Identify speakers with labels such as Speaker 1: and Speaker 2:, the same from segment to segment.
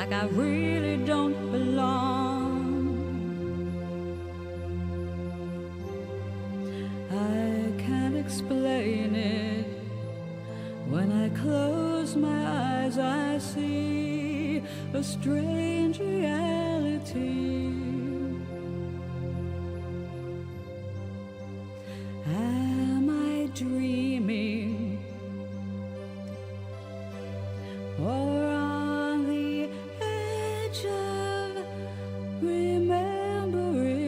Speaker 1: like I really don't belong. I can't explain it. When I close my eyes, I see a strange reality. Am I dreaming, or on the edge of remembering?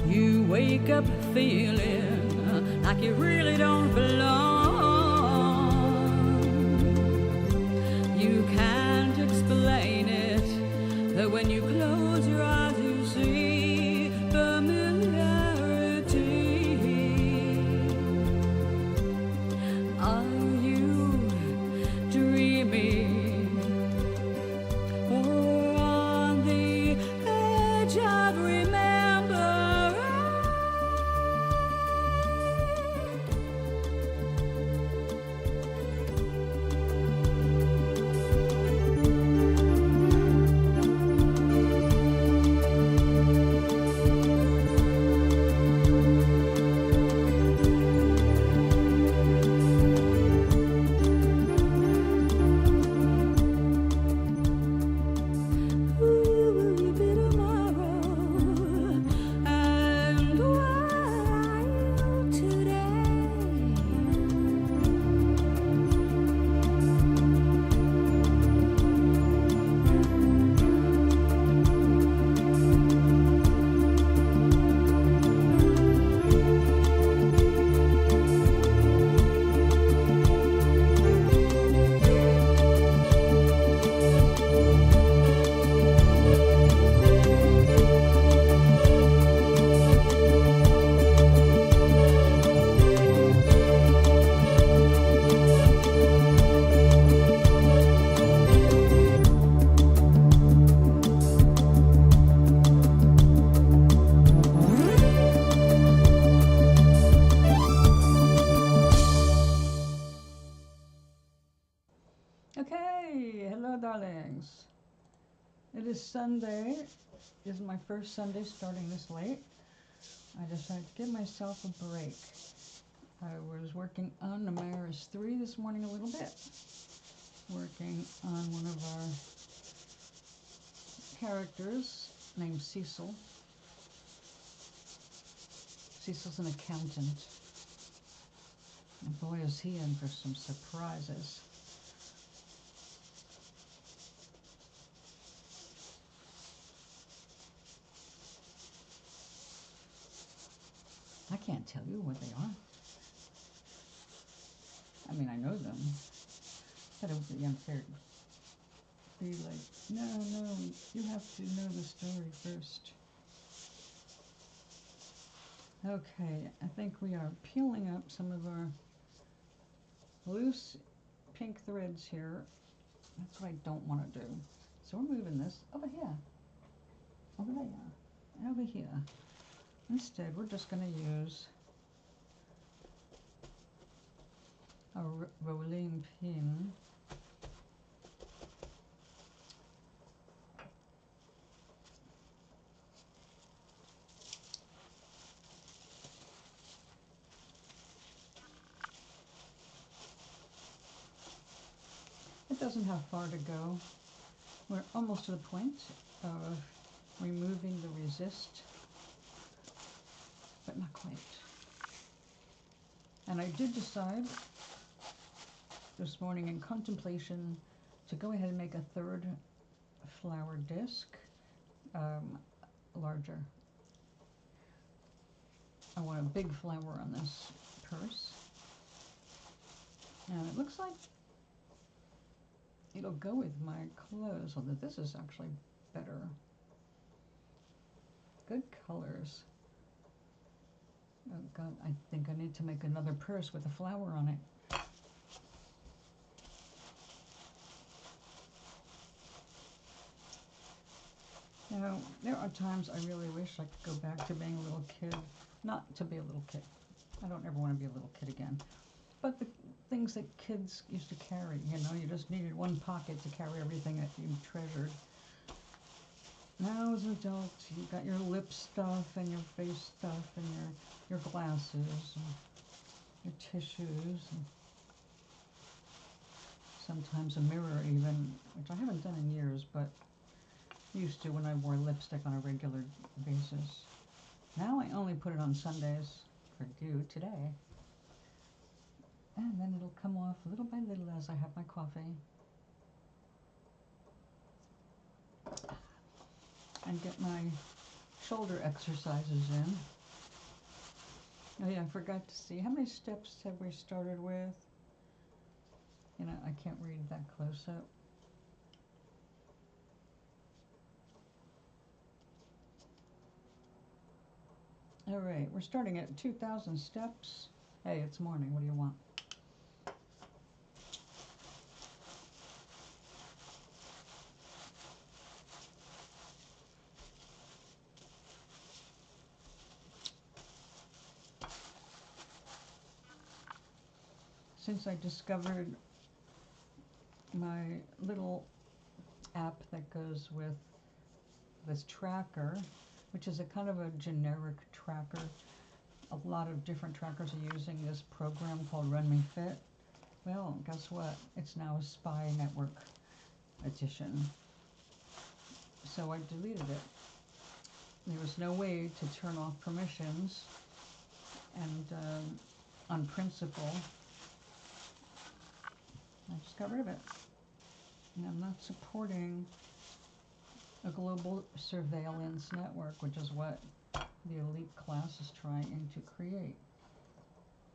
Speaker 1: You wake up feeling like you really don't belong. You can't explain it, but when you close your eyes you see familiarity. Are you dreaming, or on the edge of remembering? Okay, hello darlings. It is Sunday. This is my first Sunday starting this late. I decided to give myself a break. I was working on Amaris 3 this morning a little bit. Working on one of our characters named Cecil. Cecil's an accountant. And boy is he in for some surprises. I can't tell you what they are. I mean, I know them, but it would be unfair to be like, no, you have to know the story first. Okay, I think we are peeling up some of our loose pink threads here. That's what I don't want to do. So we're moving this over here, over there, and over here. Instead, we're just going to use a rolling pin. doesn't have far to go. We're almost to the point of removing the resist, but not quite. And I did decide this morning in contemplation to go ahead and make a third flower disc larger. I want a big flower on this purse. And it looks like it'll go with my clothes, although this is actually better. Good colors. Oh God, I think I need to make another purse with a flower on it. Now, there are times I really wish I could go back to being a little kid. Not to be a little kid. I don't ever want to be a little kid again. But the things that kids used to carry, you know, you just needed one pocket to carry everything that you treasured. Now as an adult, you've got your lip stuff and your face stuff and your glasses and your tissues and sometimes a mirror even, which I haven't done in years, but used to when I wore lipstick on a regular basis. Now I only put it on Sundays, or do today. And then it'll come off little by little as I have my coffee. And get my shoulder exercises in. Oh yeah, I forgot to see. How many steps have we started with? You know, I can't read that close up. All right, we're starting at 2,000 steps. Hey, it's morning. What do you want? Since I discovered my little app that goes with this tracker, which is a kind of a generic tracker. A lot of different trackers are using this program called Run Me Fit. Well, guess what? It's now a spy network edition. So I deleted it. There was no way to turn off permissions, and on principle, I just got rid of it. And I'm not supporting a global surveillance network, which is what the elite class is trying to create.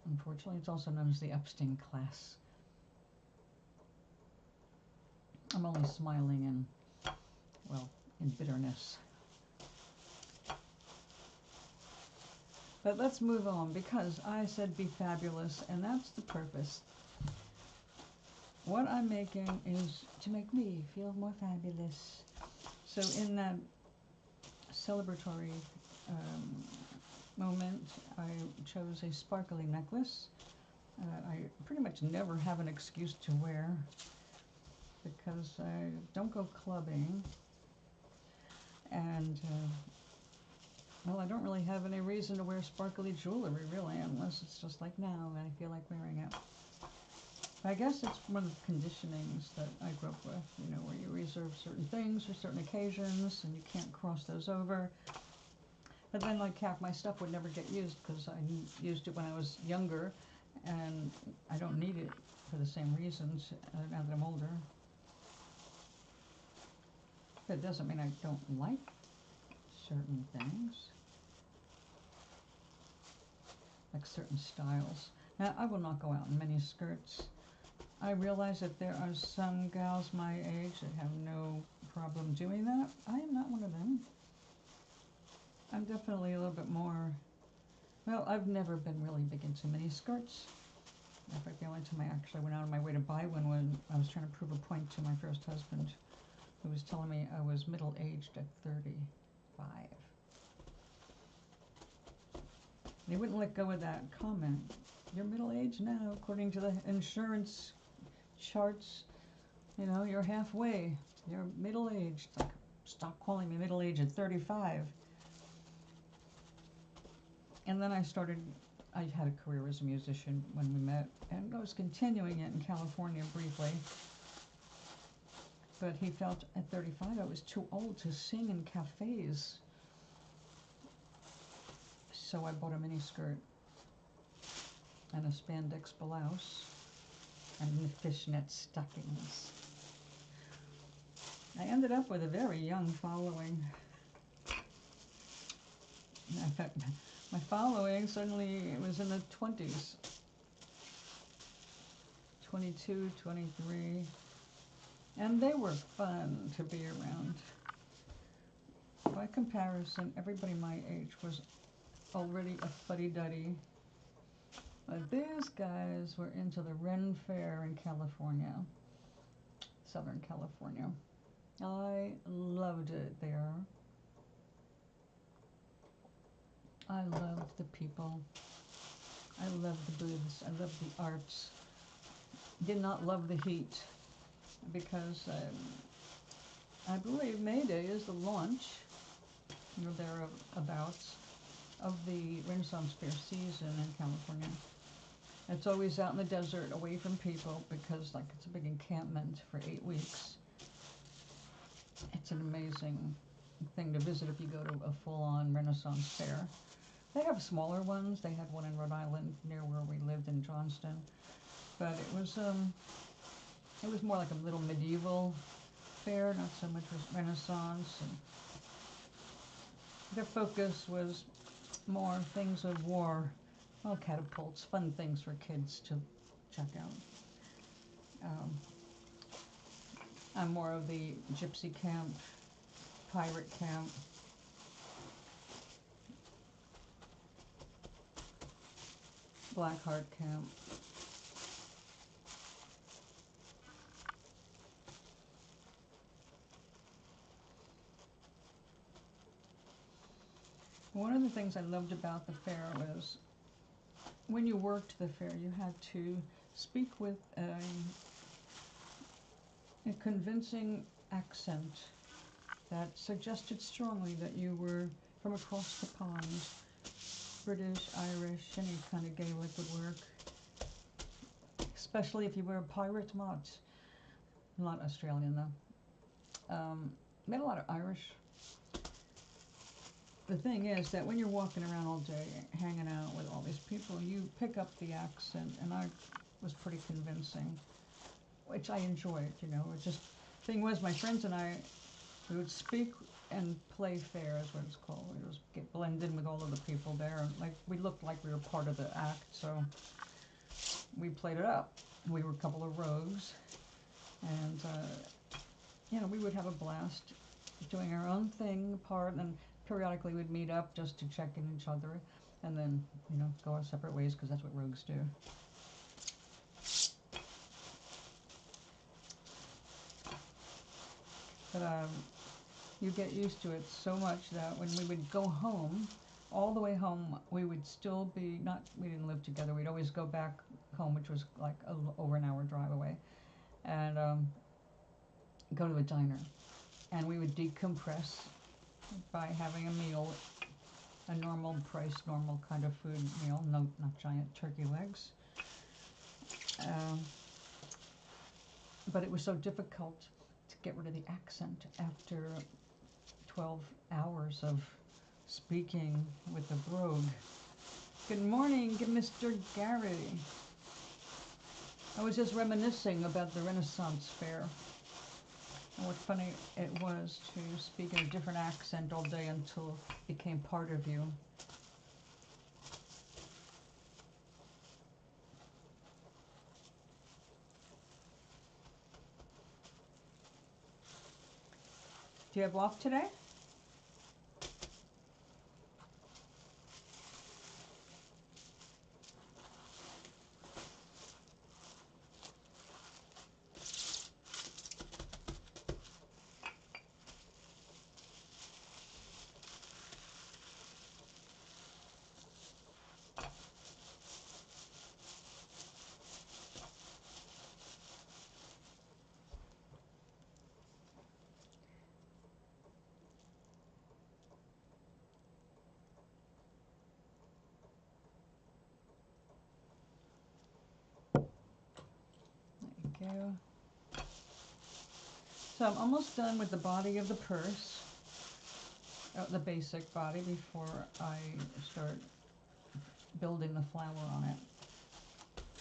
Speaker 1: Unfortunately, it's also known as the Epstein Class. I'm only smiling in, well, in bitterness. But let's move on, because I said be fabulous, and that's the purpose. What I'm making is to make me feel more fabulous. So in that celebratory moment, I chose a sparkly necklace. I pretty much never have an excuse to wear because I don't go clubbing, and well, I don't really have any reason to wear sparkly jewelry, really, unless it's just like now and I feel like wearing it. I guess it's one of the conditionings that I grew up with, you know, where you reserve certain things for certain occasions and you can't cross those over. But then, like half my stuff would never get used because I used it when I was younger, and I don't need it for the same reasons now that I'm older. That doesn't mean I don't like certain things, like certain styles. Now, I will not go out in mini skirts. I realize that there are some gals my age that have no problem doing that. I am not one of them. I'm definitely a little bit more, well, I've never been really big into mini skirts. In fact, the only time I actually went out of my way to buy one when I was trying to prove a point to my first husband, who was telling me I was middle-aged at 35. They wouldn't let go of that comment. You're middle-aged now, according to the insurance charts. You know, you're halfway. You're middle-aged. Like, stop calling me middle-aged at 35. And then I had a career as a musician when we met, and I was continuing it in California briefly. But he felt at 35 I was too old to sing in cafes. So I bought a mini skirt and a spandex blouse and fishnet stockings. I ended up with a very young following. In fact, my following suddenly was in the 20s. 22, 23. And they were fun to be around. By comparison, everybody my age was already a fuddy-duddy. But these guys were into the Ren Fair in California, Southern California. I loved it there. I loved the people. I loved the booths. I loved the arts. Did not love the heat because I believe May Day is the launch, or thereabouts, of the Renaissance Fair season in California. It's always out in the desert, away from people, because like it's a big encampment for 8 weeks. It's an amazing thing to visit if you go to a full-on Renaissance fair. They have smaller ones. They had one in Rhode Island near where we lived in Johnston, but it was more like a little medieval fair, not so much Renaissance. And their focus was more things of war, well, catapults, fun things for kids to check out. I'm more of the gypsy camp, pirate camp. Blackheart camp. One of the things I loved about the fair was when you worked the fair, you had to speak with a convincing accent that suggested strongly that you were from across the pond. British, Irish, any kind of Gaelic would work. Especially if you were a pirate, not Australian though. We had a lot of Irish. The thing is that when you're walking around all day, hanging out with all these people, you pick up the accent, and I was pretty convincing, which I enjoyed, you know. It just, thing was, my friends and I, we would speak and play fair, is what it's called. We would just get blended with all of the people there, and like we looked like we were part of the act, so we played it up. We were a couple of rogues, and you know, we would have a blast doing our own thing apart, and periodically we'd meet up just to check in each other, and then, you know, go our separate ways, because that's what rogues do. But you get used to it so much that when we would go home, all the way home, we would still be, we didn't live together, we'd always go back home, which was like over an hour drive away, and go to a diner. And we would decompress by having a meal, a normal price, normal kind of food meal, not giant turkey legs. But it was so difficult to get rid of the accent after 12 hours of speaking with the brogue. Good morning, Mr. Gary. I was just reminiscing about the Renaissance Fair. And what funny it was to speak in a different accent all day until it became part of you. Do you have off today? There you go. So I'm almost done with the body of the purse, the basic body, before I start building the flower on it.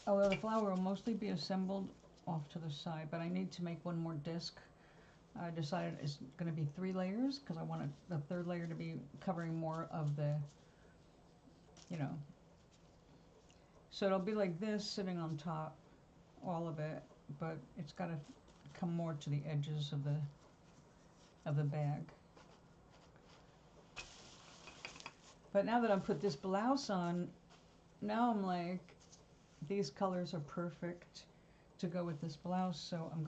Speaker 1: Although the flower will mostly be assembled off to the side, but I need to make one more disc. I decided it's going to be 3 layers because I want the third layer to be covering more of the, you know. So it'll be like this sitting on top, all of it, but it's got to come more to the edges of the bag. But now that I've put this blouse on, now I'm like, these colors are perfect to go with this blouse, so I'm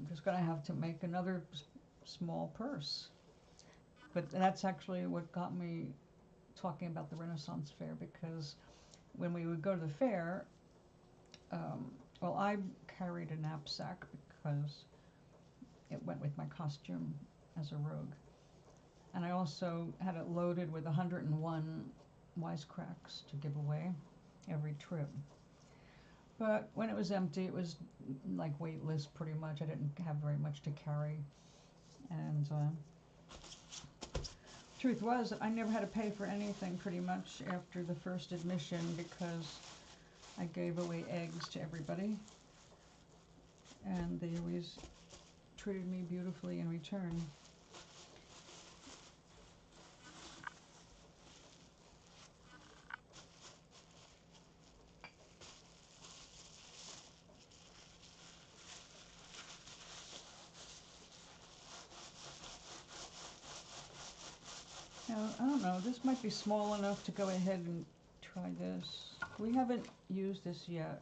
Speaker 1: just gonna have to make another small purse. But that's actually what got me talking about the Renaissance Fair, because when we would go to the fair, well, I carried a knapsack because it went with my costume as a rogue. And I also had it loaded with 101 wisecracks to give away every trip. But when it was empty, it was like weightless pretty much. I didn't have very much to carry. And truth was that I never had to pay for anything pretty much after the first admission, because I gave away eggs to everybody. And they always treated me beautifully in return. Now, I don't know, this might be small enough to go ahead and try this. We haven't used this yet,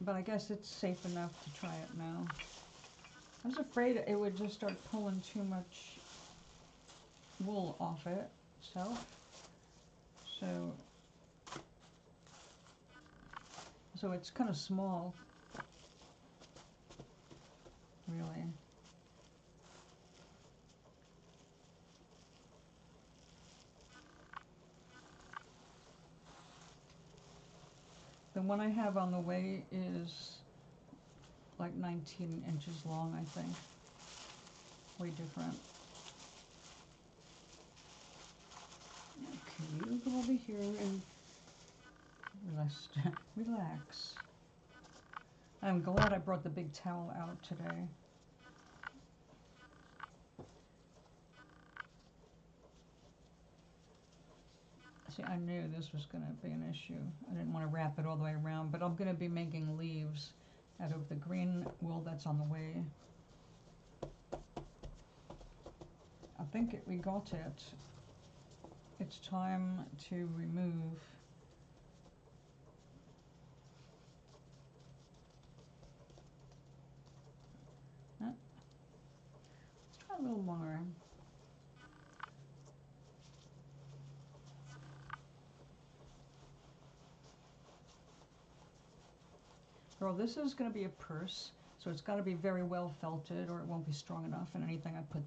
Speaker 1: but I guess it's safe enough to try it now. I was afraid it would just start pulling too much wool off it itself. So it's kind of small, really. The one I have on the way is like 19 inches long, I think. Way different. Okay, you go over here and relax. I'm glad I brought the big towel out today. See, I knew this was going to be an issue. I didn't want to wrap it all the way around, but I'm going to be making leaves out of the green wool that's on the way. I think we got it. It's time to remove. Let's try a little more. Girl, this is going to be a purse, so it's got to be very well felted or it won't be strong enough, and anything I put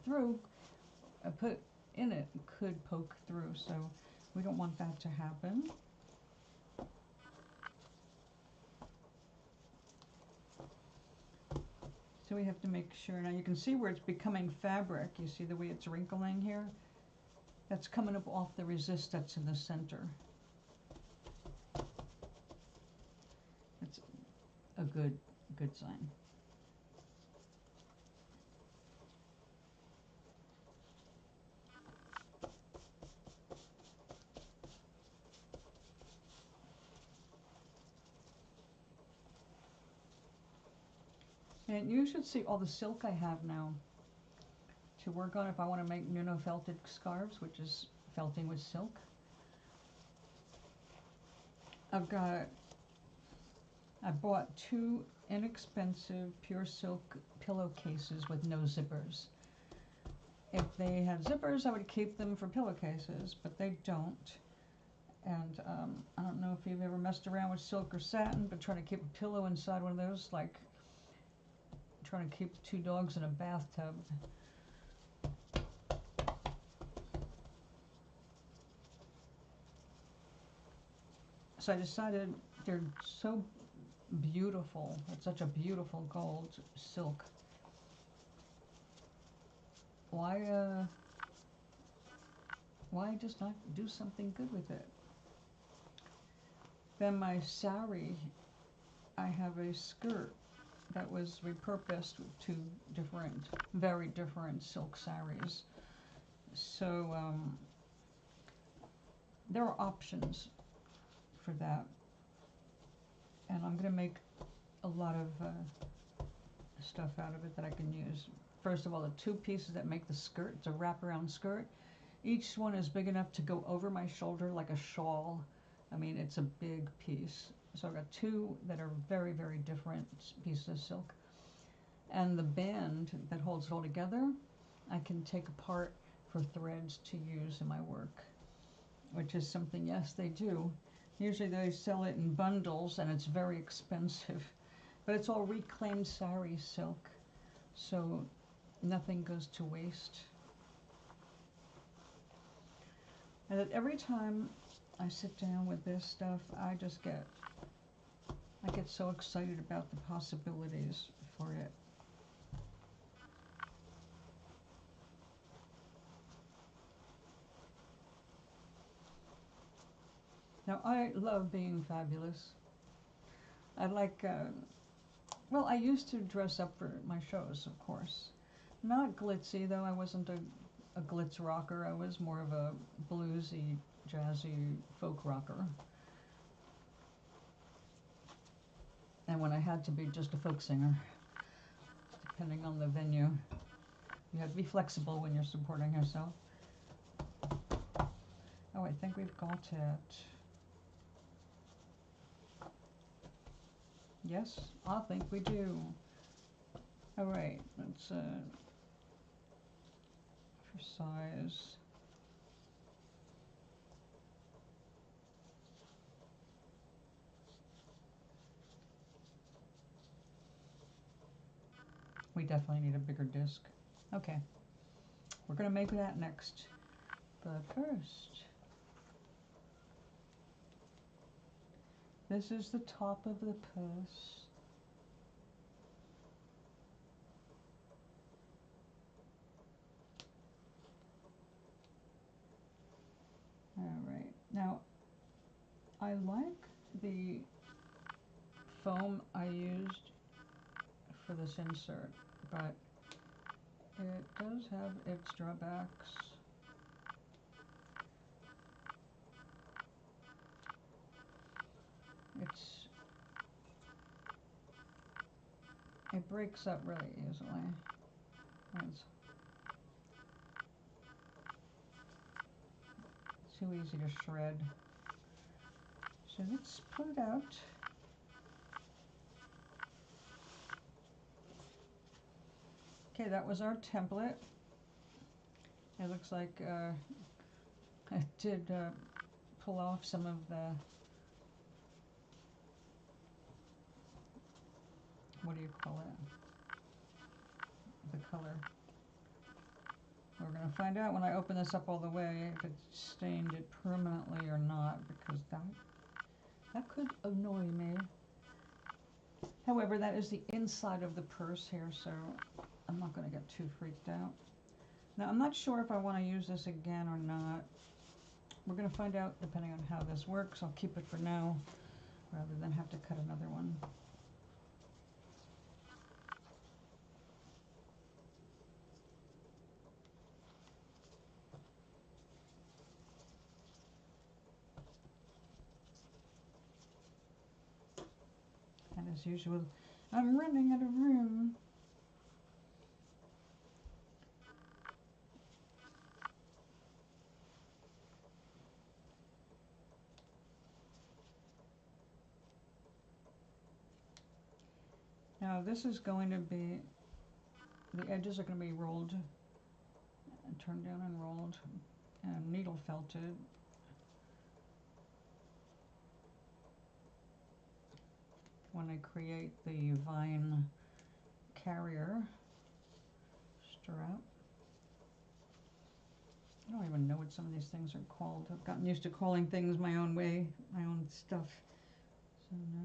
Speaker 1: in it could poke through, so we don't want that to happen. So we have to make sure. Now you can see where it's becoming fabric. You see the way it's wrinkling here? That's coming up off the resist that's in the center. That's a good sign. And you should see all the silk I have now to work on if I want to make felted scarves, which is felting with silk. I bought 2 inexpensive pure silk pillowcases with no zippers. If they had zippers, I would keep them for pillowcases, but they don't. And I don't know if you've ever messed around with silk or satin, but trying to keep a pillow inside one of those, like trying to keep 2 dogs in a bathtub. So I decided they're so beautiful. It's such a beautiful gold silk. Why just not do something good with it? Then my sari, I have a skirt that was repurposed with two different, very different silk saris. So there are options for that. And I'm going to make a lot of stuff out of it that I can use. First of all, the two pieces that make the skirt, it's a wraparound skirt. Each one is big enough to go over my shoulder like a shawl. I mean, it's a big piece. So I've got two that are very, very different pieces of silk. And the band that holds it all together, I can take apart for threads to use in my work, which is something, yes, they do. Usually they sell it in bundles and it's very expensive, but it's all reclaimed sari silk, so nothing goes to waste. And that every time I sit down with this stuff, I get so excited about the possibilities for it. Now, I love being fabulous. I like, well, I used to dress up for my shows, of course. Not glitzy, though. I wasn't a glitz rocker. I was more of a bluesy, jazzy folk rocker. And when I had to be just a folk singer, depending on the venue, you have to be flexible when you're supporting yourself. Oh, I think we've got it. Yes, I think we do. All right, let's for size. We definitely need a bigger disc. Okay, we're gonna make that next. But first, this is the top of the purse. All right, now I like the foam I used for this insert, but it does have its drawbacks. It breaks up really easily. It's too easy to shred. So let's pull it out. Okay, that was our template. It looks like I did pull off some of the, what do you call it? The color. We're going to find out when I open this up all the way if it stained it permanently or not, because that could annoy me. However, that is the inside of the purse here, so I'm not going to get too freaked out. Now, I'm not sure if I want to use this again or not. We're going to find out depending on how this works. I'll keep it for now rather than have to cut another one. And as usual, I'm running out of room. Now this is going to be, the edges are going to be rolled and turned down and rolled and needle felted. When I create the vine carrier strap. I don't even know what some of these things are called. I've gotten used to calling things my own way, my own stuff. So no.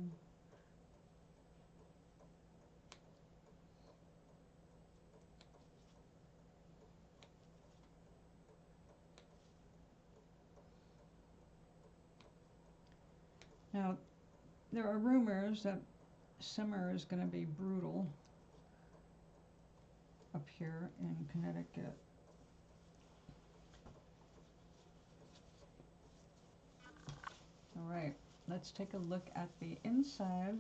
Speaker 1: Now, there are rumors that summer is going to be brutal up here in Connecticut. All right, let's take a look at the inside.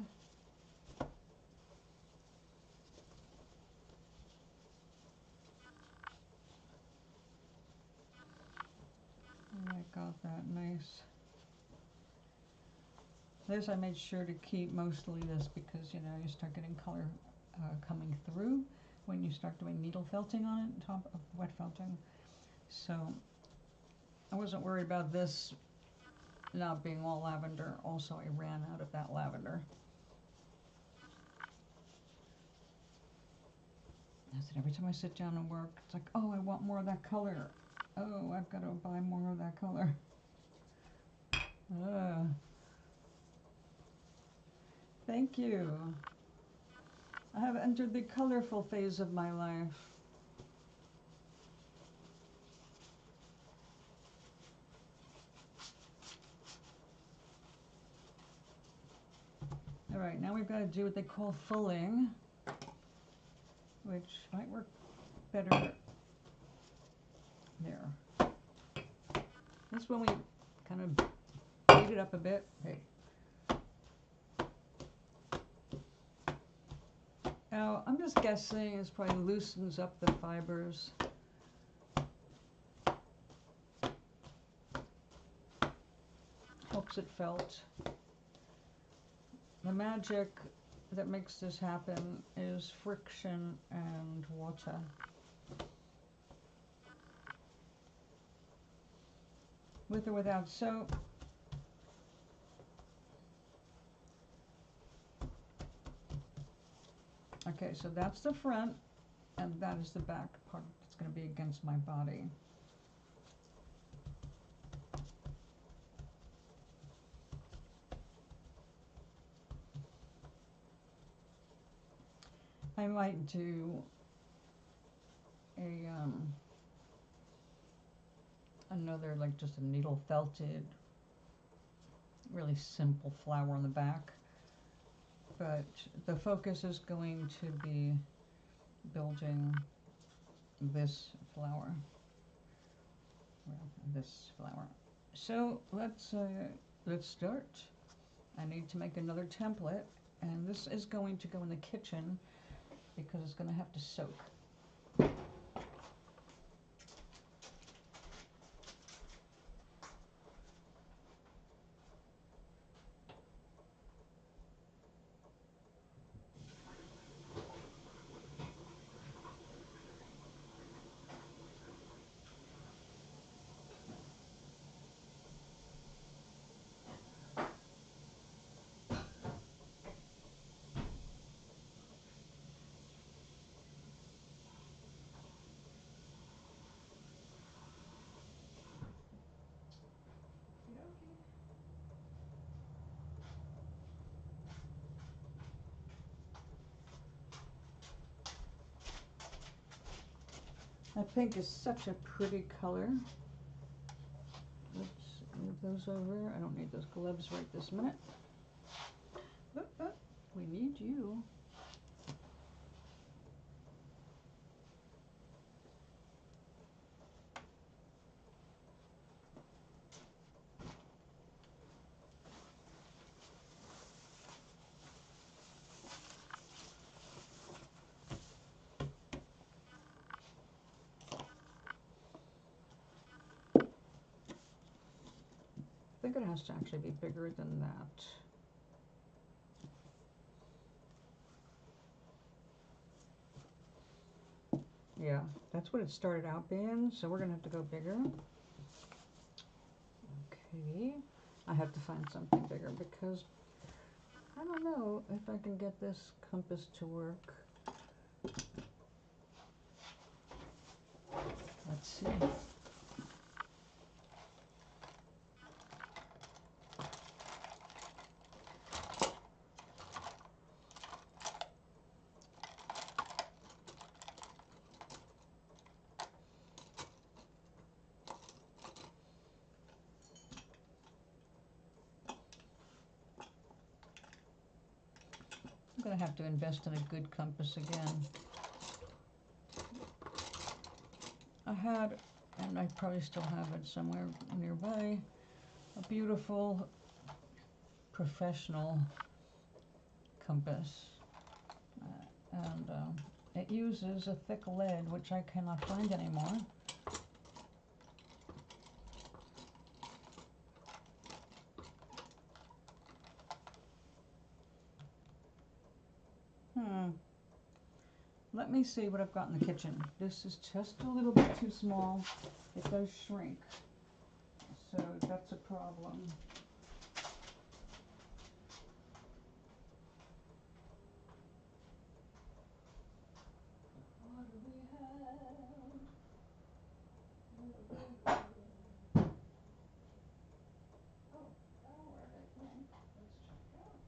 Speaker 1: I got that nice. This I made sure to keep mostly this because, you know, you start getting color coming through when you start doing needle felting on it, top of wet felting. So I wasn't worried about this not being all lavender. Also, I ran out of that lavender. I said every time I sit down and work, it's like, oh, I want more of that color. Oh, I've got to buy more of that color. Thank you. I have entered the colorful phase of my life. All right, now we've got to do what they call fulling, which might work better there. This one we kind of beat it up a bit. Hey. Now, I'm just guessing this probably loosens up the fibers. Helps it felt. The magic that makes this happen is friction and water. With or without soap. Okay, so that's the front, and that is the back part that's going to be against my body. I might do a another, like, just a needle felted, really simple flower on the back, but the focus is going to be building this flower. Well, this flower. So let's start. I need to make another template, and this is going to go in the kitchen because it's going to have to soak. That pink is such a pretty color. Let's move those over. I don't need those gloves right this minute. We need you. I think it has to actually be bigger than that. Yeah, that's what it started out being, so we're gonna have to go bigger. Okay, I have to find something bigger because I don't know if I can get this compass to work. Let's see. going to have to invest in a good compass again. I had, and I probably still have it somewhere nearby, a beautiful professional compass. And it uses a thick lead, which I cannot find anymore. Let me see what I've got in the kitchen. This is just a little bit too small. It does shrink, so that's a problem. What do we have? Oh, where did it went? Let's check it out.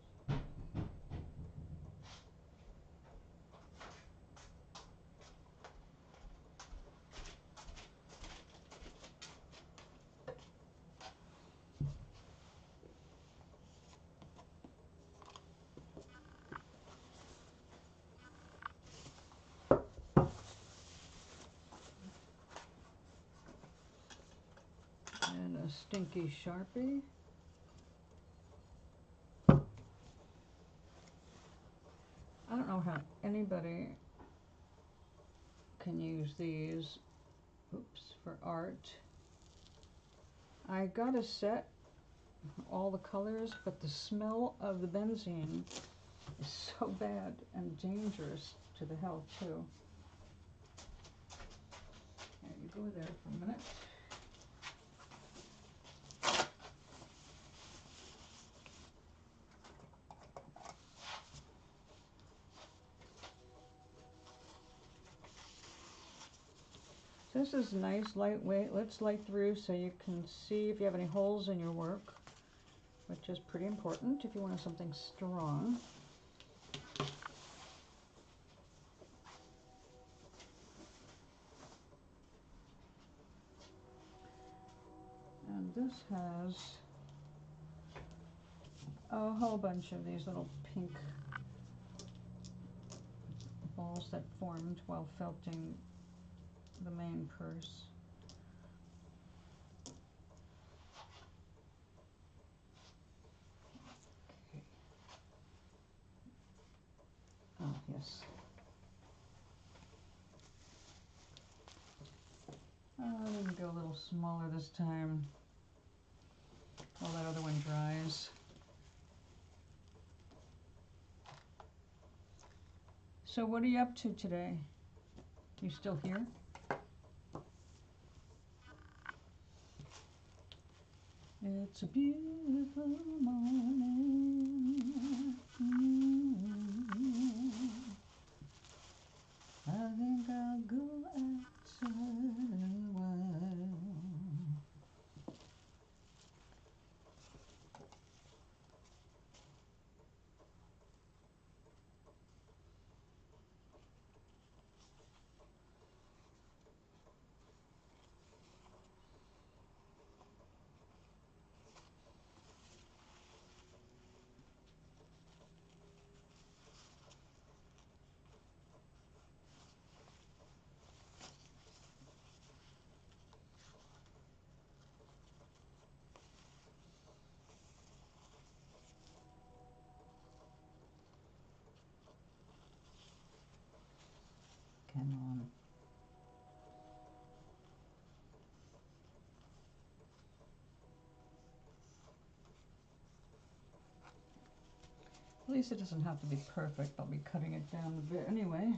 Speaker 1: And a stinky Sharpie. I don't know how anybody can use these, for art. I got a set, all the colors, but the smell of the benzene is so bad and dangerous to the health too. There, you go there for a minute. This is nice, lightweight. Let's light through so you can see if you have any holes in your work, which is pretty important if you want something strong. And this has a whole bunch of these little pink balls that formed while felting the main purse. Okay. Oh, yes. I'm going to go a little smaller this time while that other one dries. So what are you up to today? You still here? It's a beautiful morning. I think I'll go outside a while. Come on. At least it doesn't have to be perfect. I'll be cutting it down a bit anyway.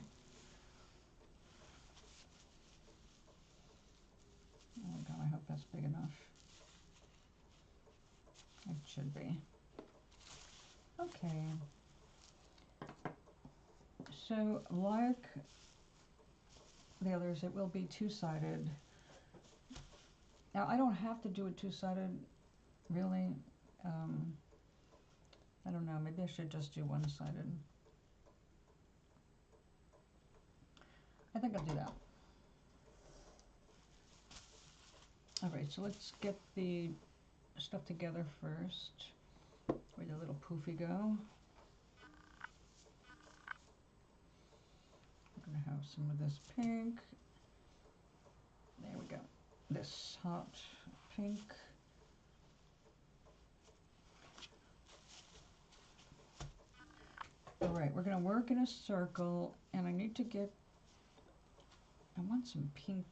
Speaker 1: Oh God, I hope that's big enough. It should be. Okay. So, like the others, it will be two-sided. Now, I don't have to do it two-sided, really. I don't know, maybe I should just do one-sided. I think I'll do that. Alright, so let's get the stuff together first. Where the little poofy go. going to have some of this pink. There we go. This hot pink. All right, we're going to work in a circle, and I need to get, I want some pink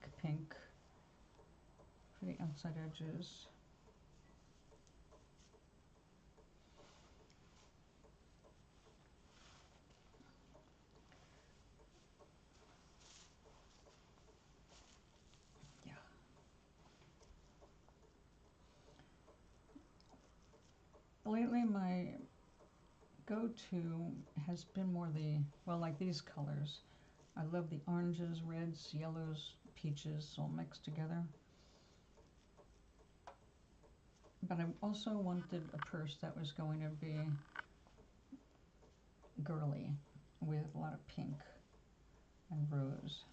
Speaker 1: for the outside edges. Yeah. Lately, my go-to has been more the, well, like these colors. I love the oranges, reds, yellows, peaches all mixed together. But I also wanted a purse that was going to be girly with a lot of pink and rose.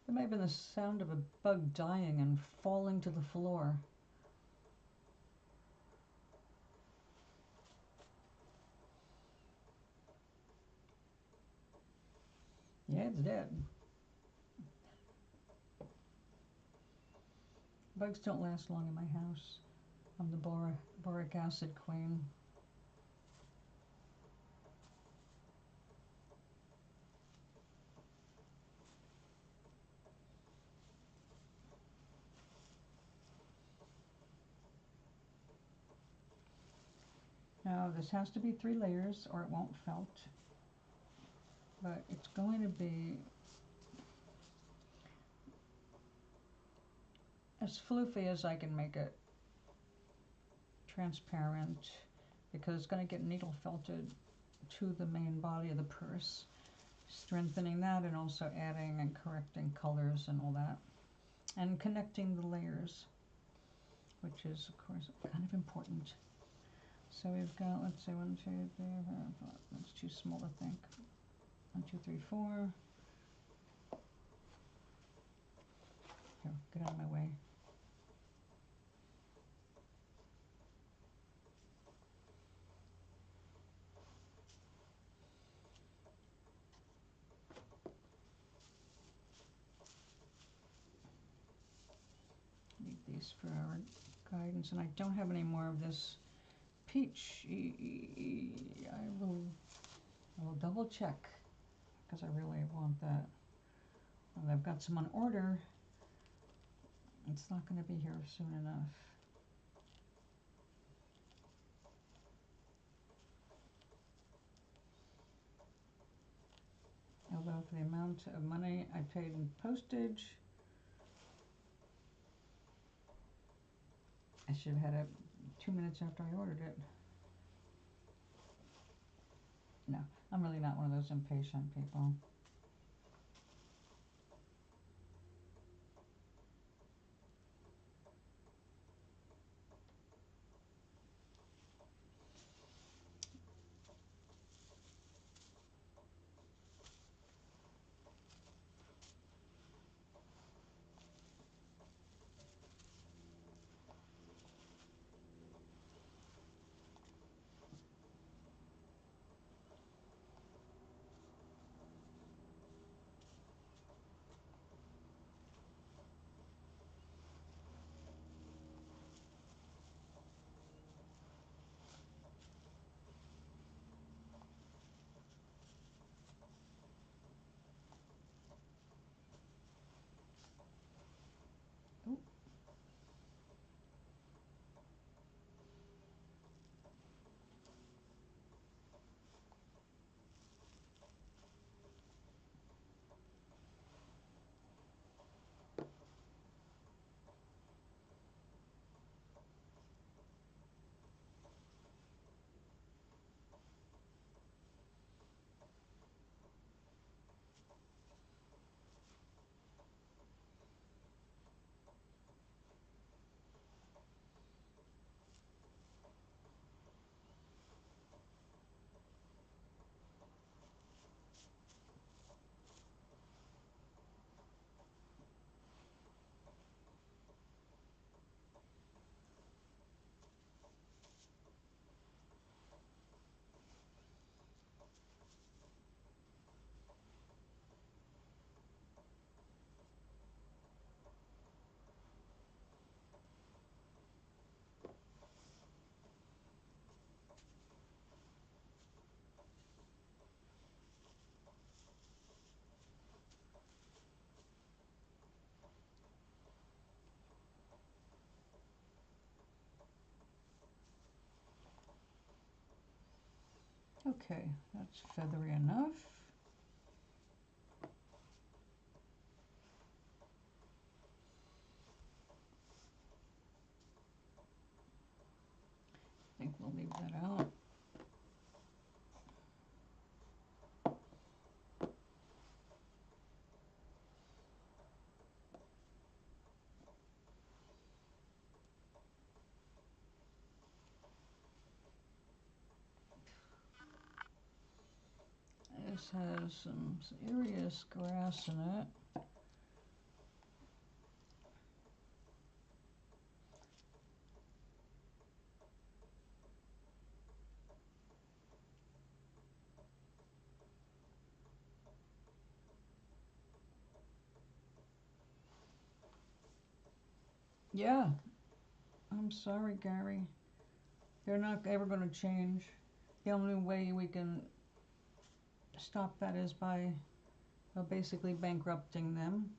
Speaker 1: There may have been the sound of a bug dying and falling to the floor. Yeah, it's dead. Bugs don't last long in my house. I'm the boric acid queen. Now this has to be 3 layers or it won't felt. But it's going to be as floofy as I can make it, transparent, because it's going to get needle felted to the main body of the purse, strengthening that and also adding and correcting colors and all that, and connecting the layers, which is of course kind of important. So we've got, let's say 1, 2, 3, 4, 5. That's too small to think. 1, 2, 3, 4. Here, get out of my way. Need these for our guidance, and I don't have any more of this peach. I will double check because I really want that. And I've got some on order. It's not going to be here soon enough. Although for the amount of money I paid in postage, I should have had it 2 minutes after I ordered it. No, I'm really not one of those impatient people. Okay, that's feathery enough. I think we'll leave that out. This has some serious grass in it. Yeah, I'm sorry, Gary. They're not ever going to change. The only way we can stop that is by basically bankrupting them.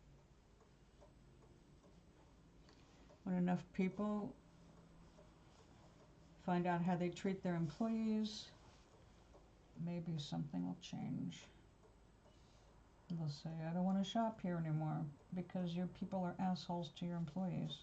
Speaker 1: When enough people find out how they treat their employees, maybe something will change. They'll say, I don't want to shop here anymore because your people are assholes to your employees.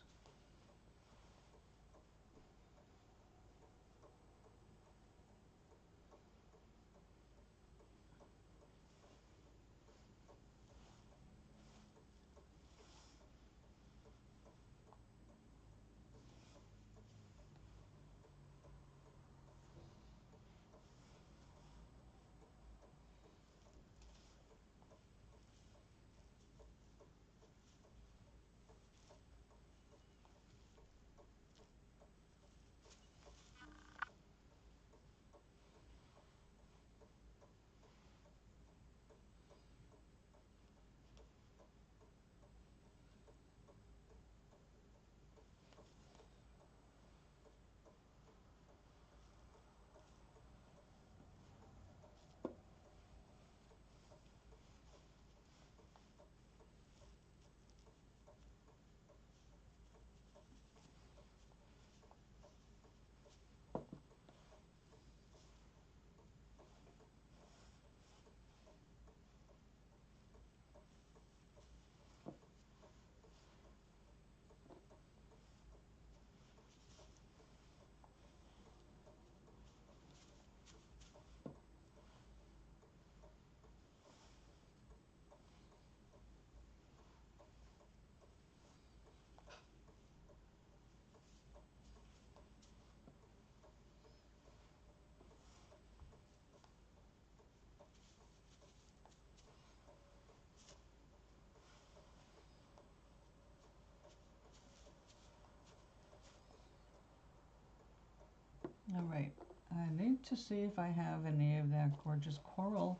Speaker 1: All right, I need to see if I have any of that gorgeous coral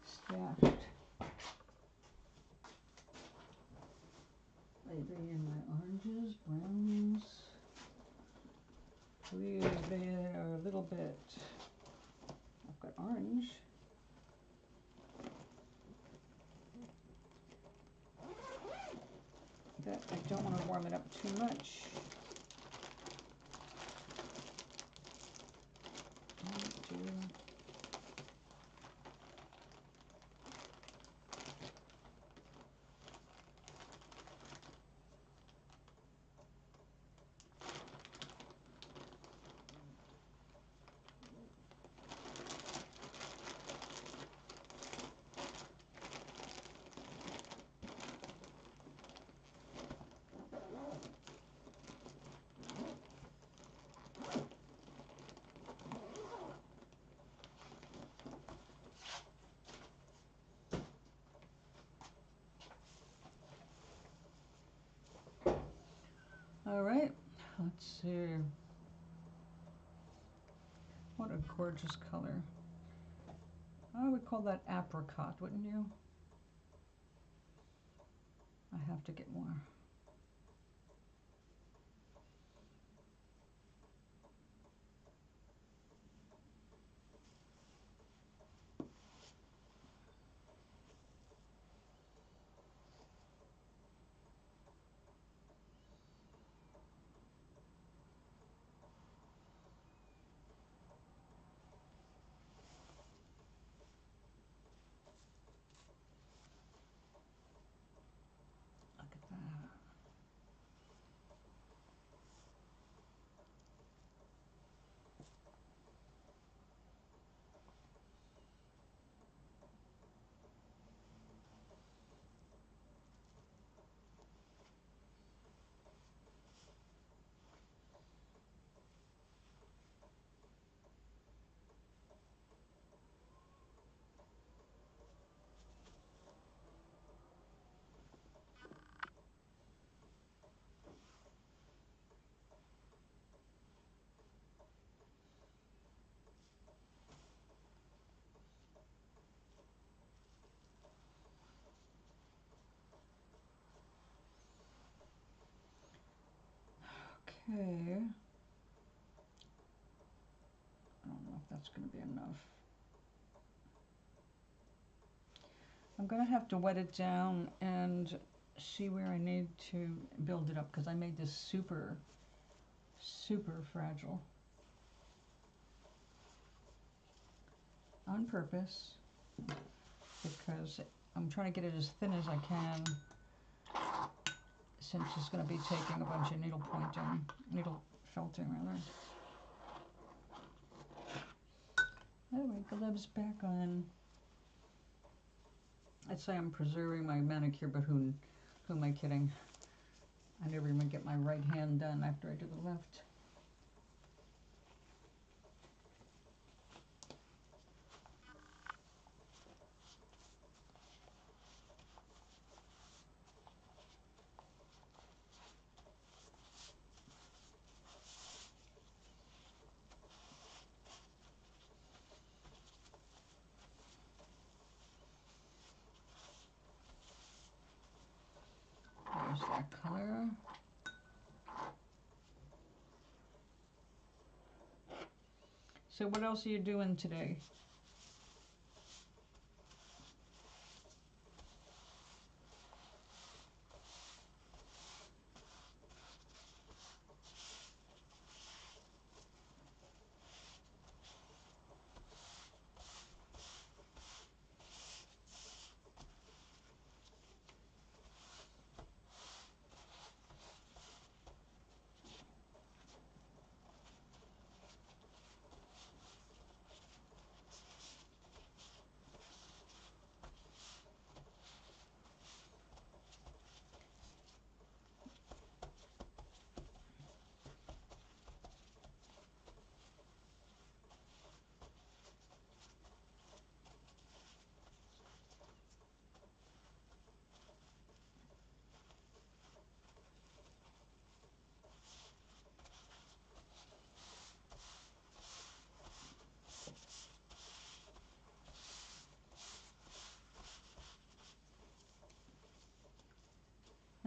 Speaker 1: stashed. Maybe in my oranges, browns. Please, they are a little bit. I've got orange. But I don't want to warm it up too much. All right, let's see. What a gorgeous color. I would call that apricot, wouldn't you? I have to get more. Okay. I don't know if that's going to be enough. I'm going to have to wet it down and see where I need to build it up, because I made this super, super fragile on purpose, because I'm trying to get it as thin as I can, since it's going to be taking a bunch of needle felting rather. Anyway, gloves back on. I'd say I'm preserving my manicure, but who am I kidding? I never even get my right hand done after I do the left. There's that color. So what else are you doing today?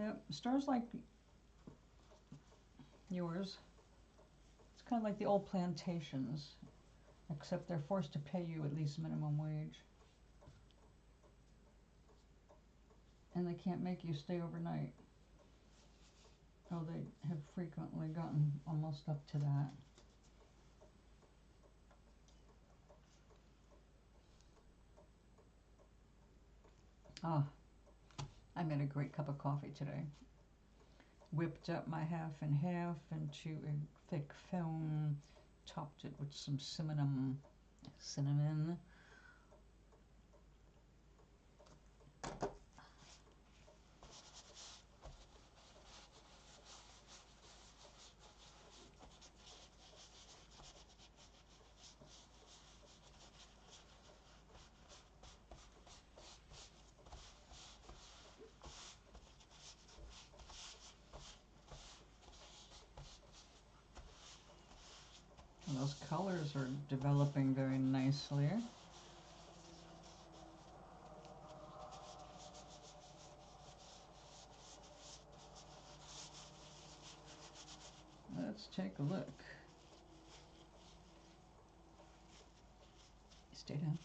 Speaker 1: Yep, stars like yours, it's kind of like the old plantations, except they're forced to pay you at least minimum wage. And they can't make you stay overnight. Oh, they have frequently gotten almost up to that. Ah, I made a great cup of coffee today. Whipped up my half and half into a thick foam, topped it with some cinnamon. And those colors are developing very nicely. Let's take a look. Stay down.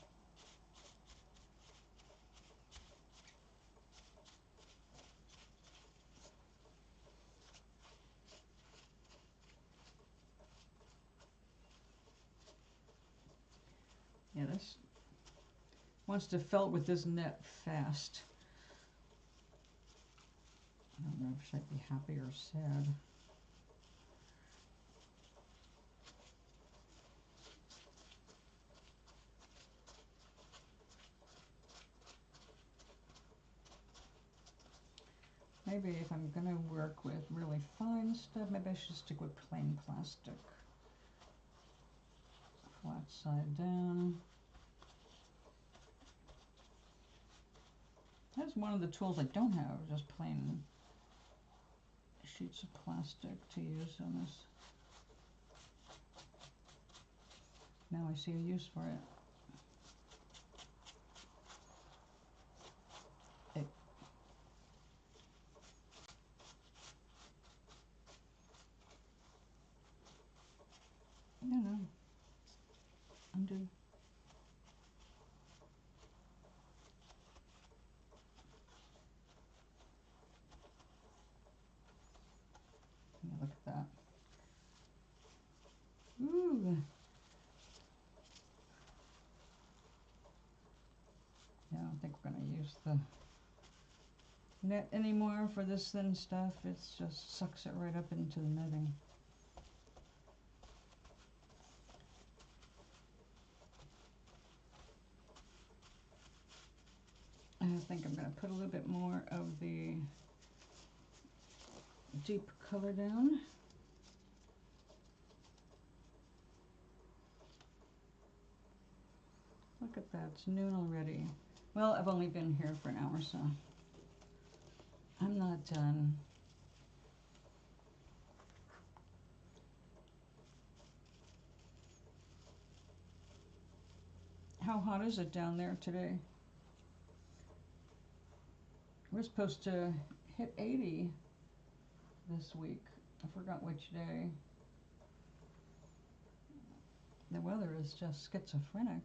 Speaker 1: Yeah, this wants to felt with this net fast. I don't know if I'd be happy or sad. Maybe if I'm going to work with really fine stuff, maybe I should stick with plain plastic. Flat side down. That's one of the tools I don't have, just plain sheets of plastic to use on this. Now I see a use for it. No. Undo. Yeah, look at that. Ooh. Yeah, I don't think we're going to use the net anymore for this thin stuff. It just sucks it right up into the netting. I think I'm going to put a little bit more of the deep color down. Look at that, it's noon already. Well, I've only been here for an hour, so I'm not done. How hot is it down there today? We're supposed to hit 80 this week. I forgot which day. The weather is just schizophrenic.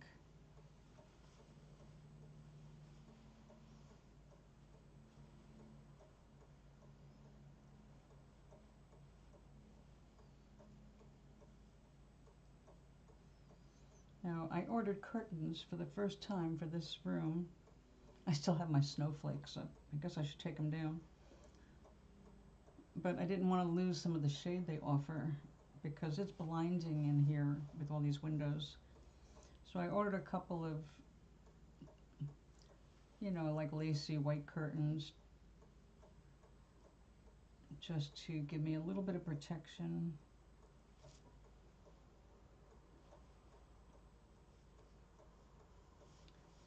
Speaker 1: Now, I ordered curtains for the first time for this room. I still have my snowflakes, so I guess I should take them down. But I didn't want to lose some of the shade they offer because it's blinding in here with all these windows. So I ordered a couple of, you know, like lacy white curtains just to give me a little bit of protection.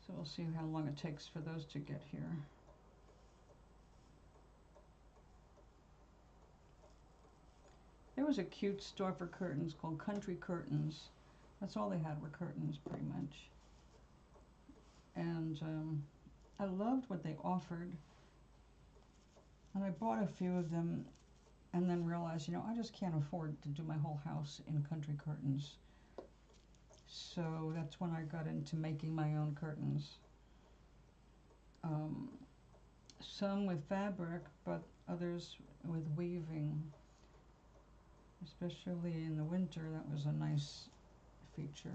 Speaker 1: So we'll see how long it takes for those to get here. There was a cute store for curtains called Country Curtains. That's all they had were curtains, pretty much. And I loved what they offered. And I bought a few of them and then realized, you know, I just can't afford to do my whole house in country curtains. So that's when I got into making my own curtains. Some with fabric, but others with weaving. Especially in the winter, that was a nice feature.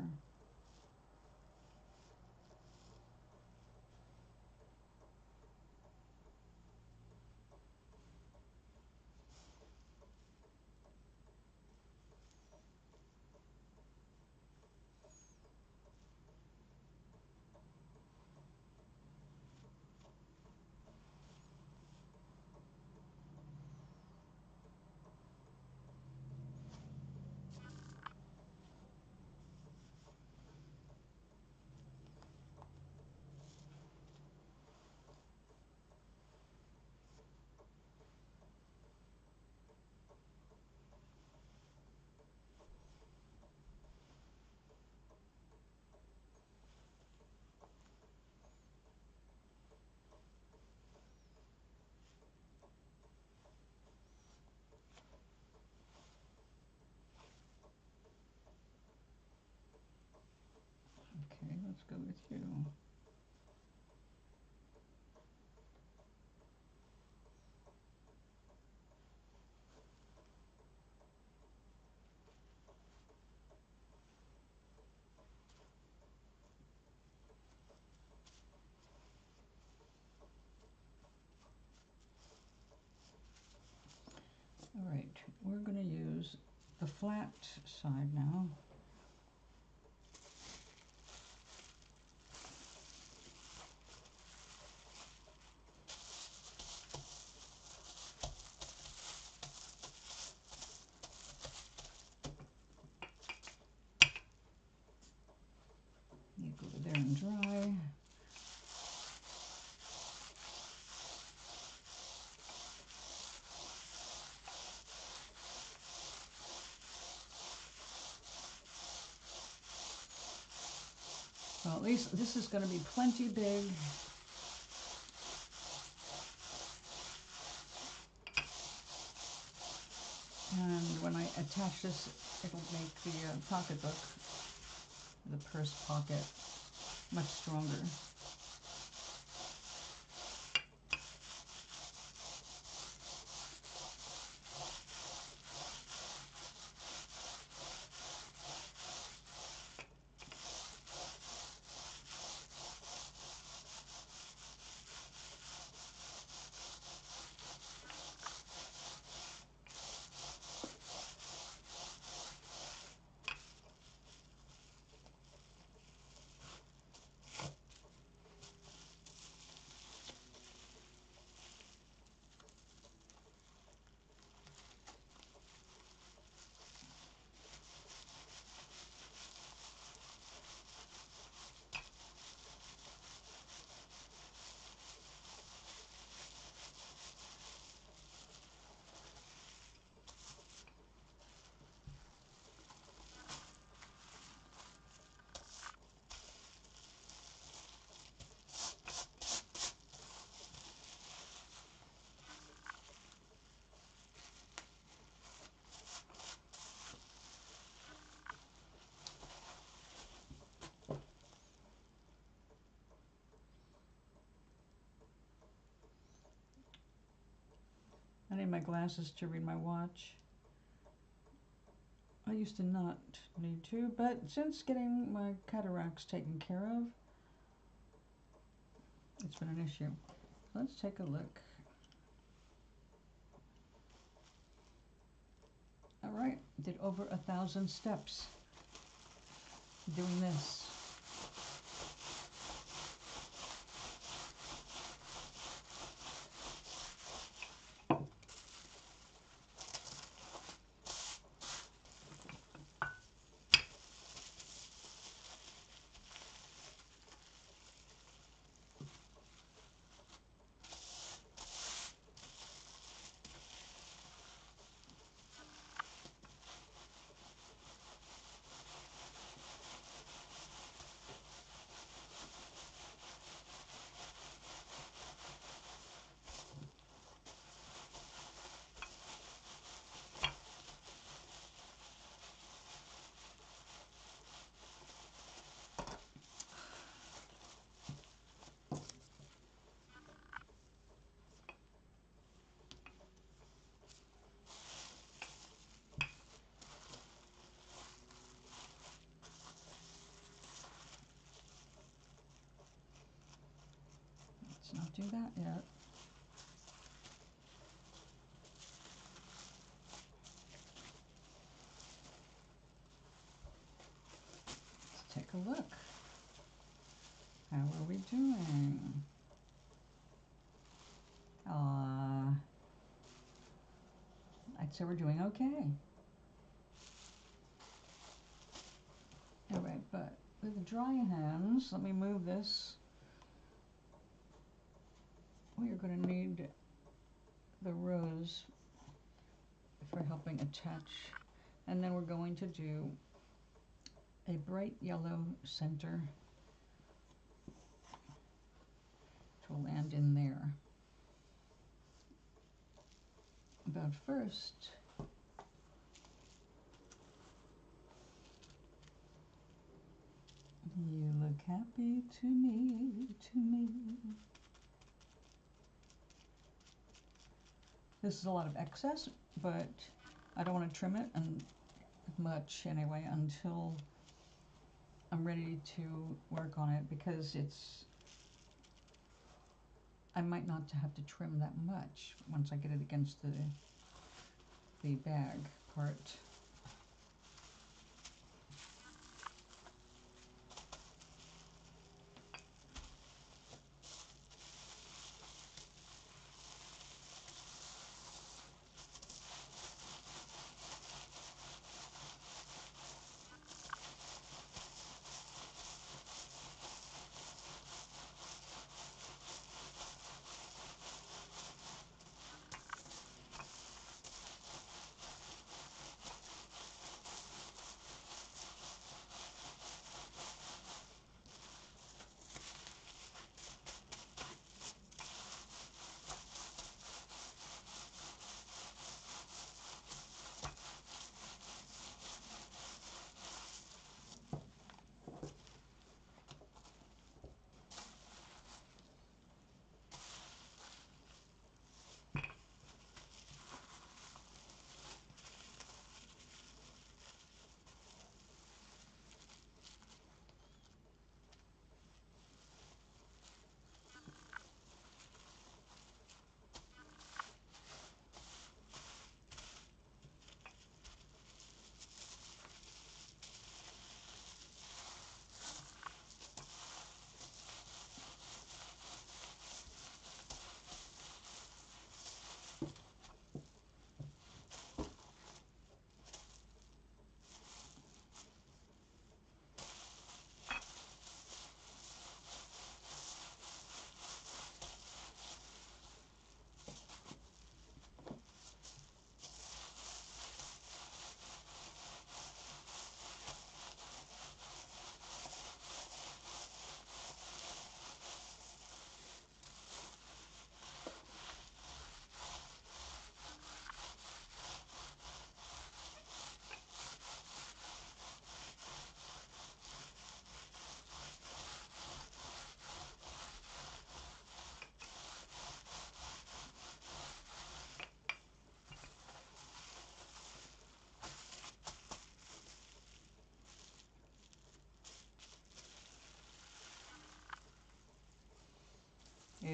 Speaker 1: Okay, let's go with you. All right, we're going to use the flat side now. You go over there and dry. Well, at least this is going to be plenty big. And when I attach this, it'll make the pocketbook, the purse pocket, much stronger. I need my glasses to read my watch. I used to not need to, but since getting my cataracts taken care of, it's been an issue. Let's take a look. All right, did over 1,000 steps doing this. Let's not do that yet. Let's take a look. How are we doing? I'd say we're doing okay. Alright, but with dry hands, let me move this. We are going to need the rose for helping attach. And then we're going to do a bright yellow center to land in there. But first, you look happy to me, to me. This is a lot of excess, but I don't want to trim it and much anyway until I'm ready to work on it, because I might not have to trim that much once I get it against the bag part.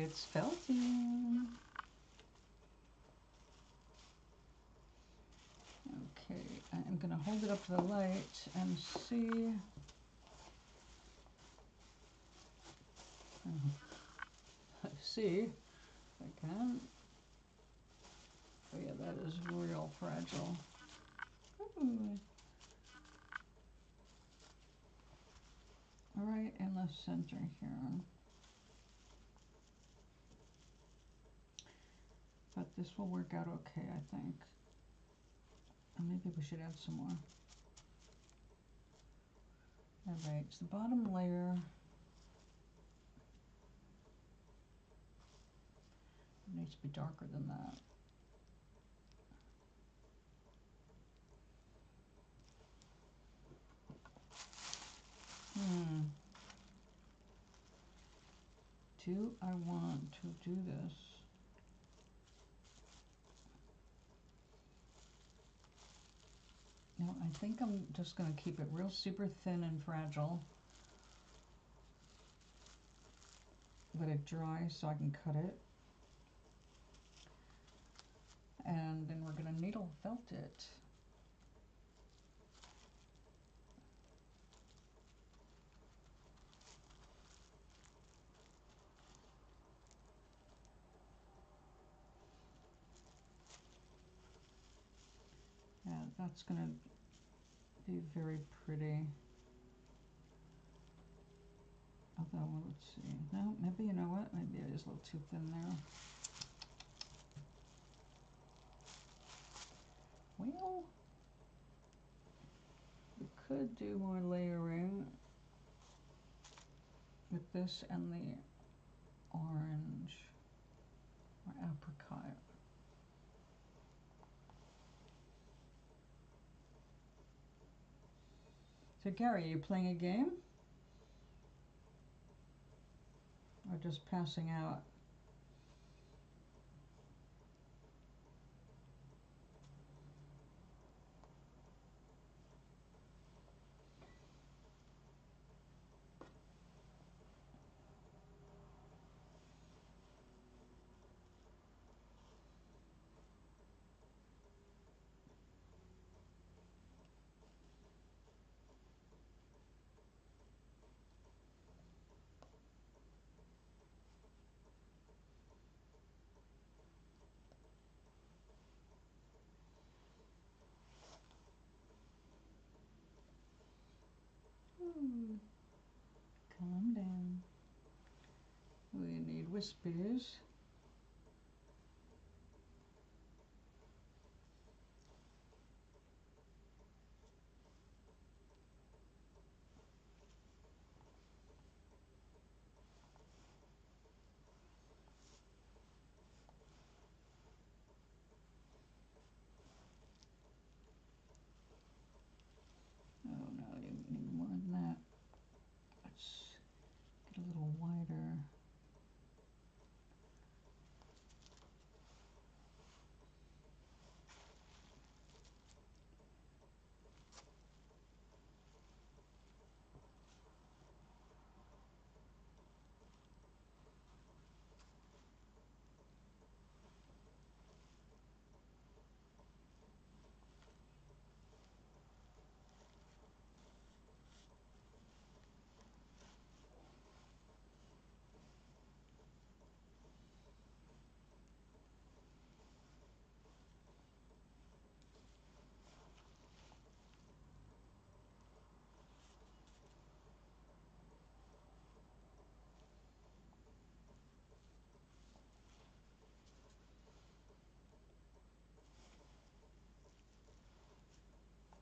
Speaker 1: It's felting. Okay, I'm going to hold it up to the light and see. See if I can. Oh yeah, that is real fragile. Ooh. Right in the center here. But this will work out okay, I think. And maybe we should add some more. All right, so the bottom layer needs to be darker than that. Do I want to do this? No, I think I'm just going to keep it real super thin and fragile. Let it dry so I can cut it. And then we're going to needle felt it. Yeah, that's going to be very pretty. Although, let's see. No, maybe, you know what? Maybe it is a little too thin there. Well, we could do more layering with this and the orange or apricot. So Gary, are you playing a game? Or just passing out? Calm down. We need wispies. Oh no, you need more than that. Let's get a little wider.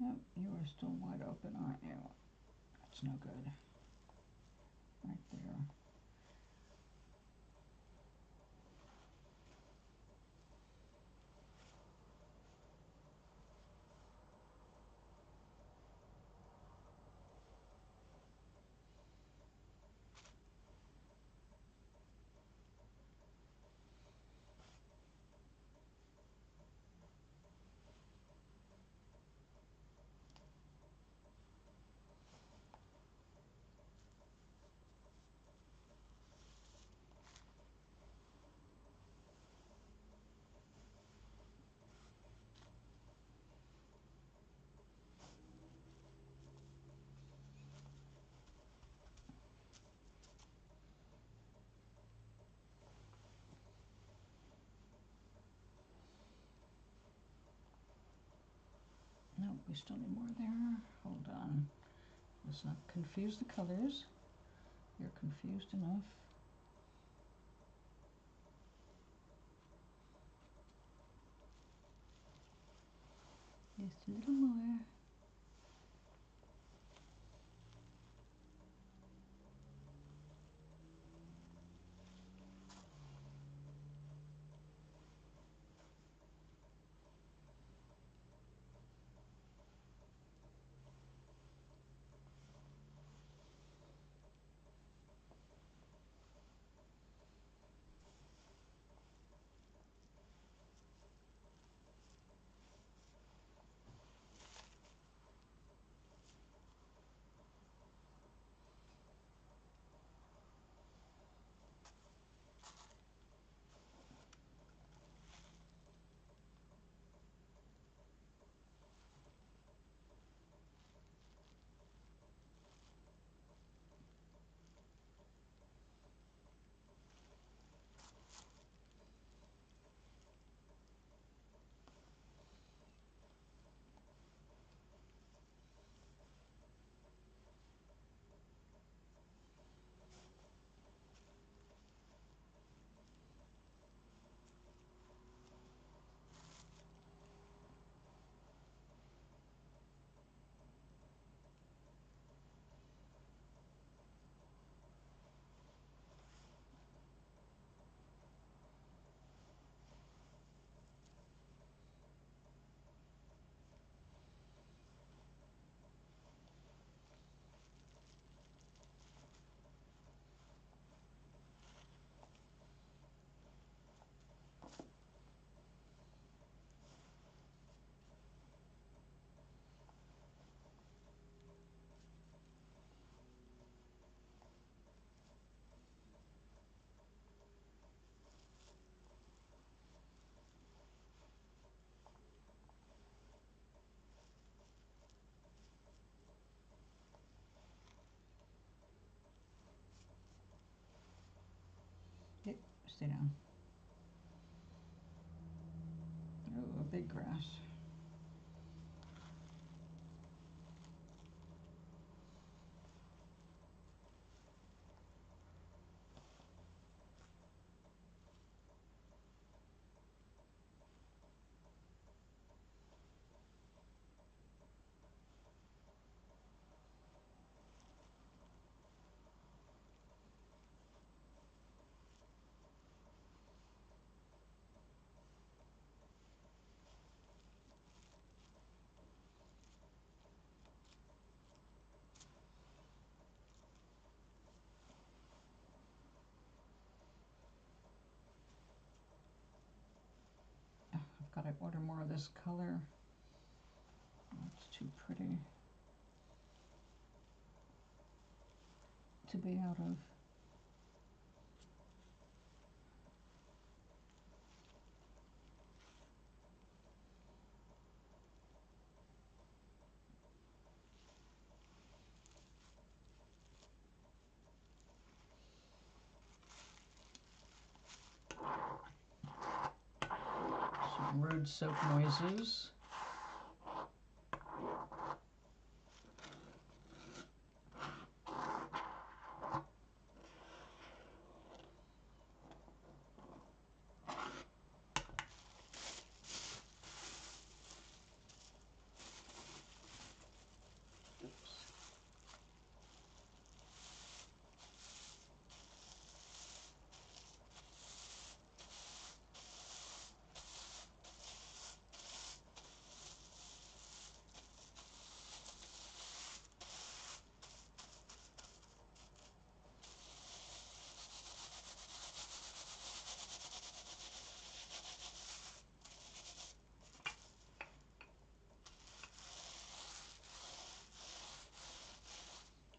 Speaker 1: Yep, you are still wide open, aren't you? That's no good. Right there. Oh, we still need more there. Hold on. Let's not confuse the colors. You're confused enough. Just a little more. Hey, stay down. Oh, a big grass. I've got to order more of this color. It's too pretty to be out of. Some rude soap noises.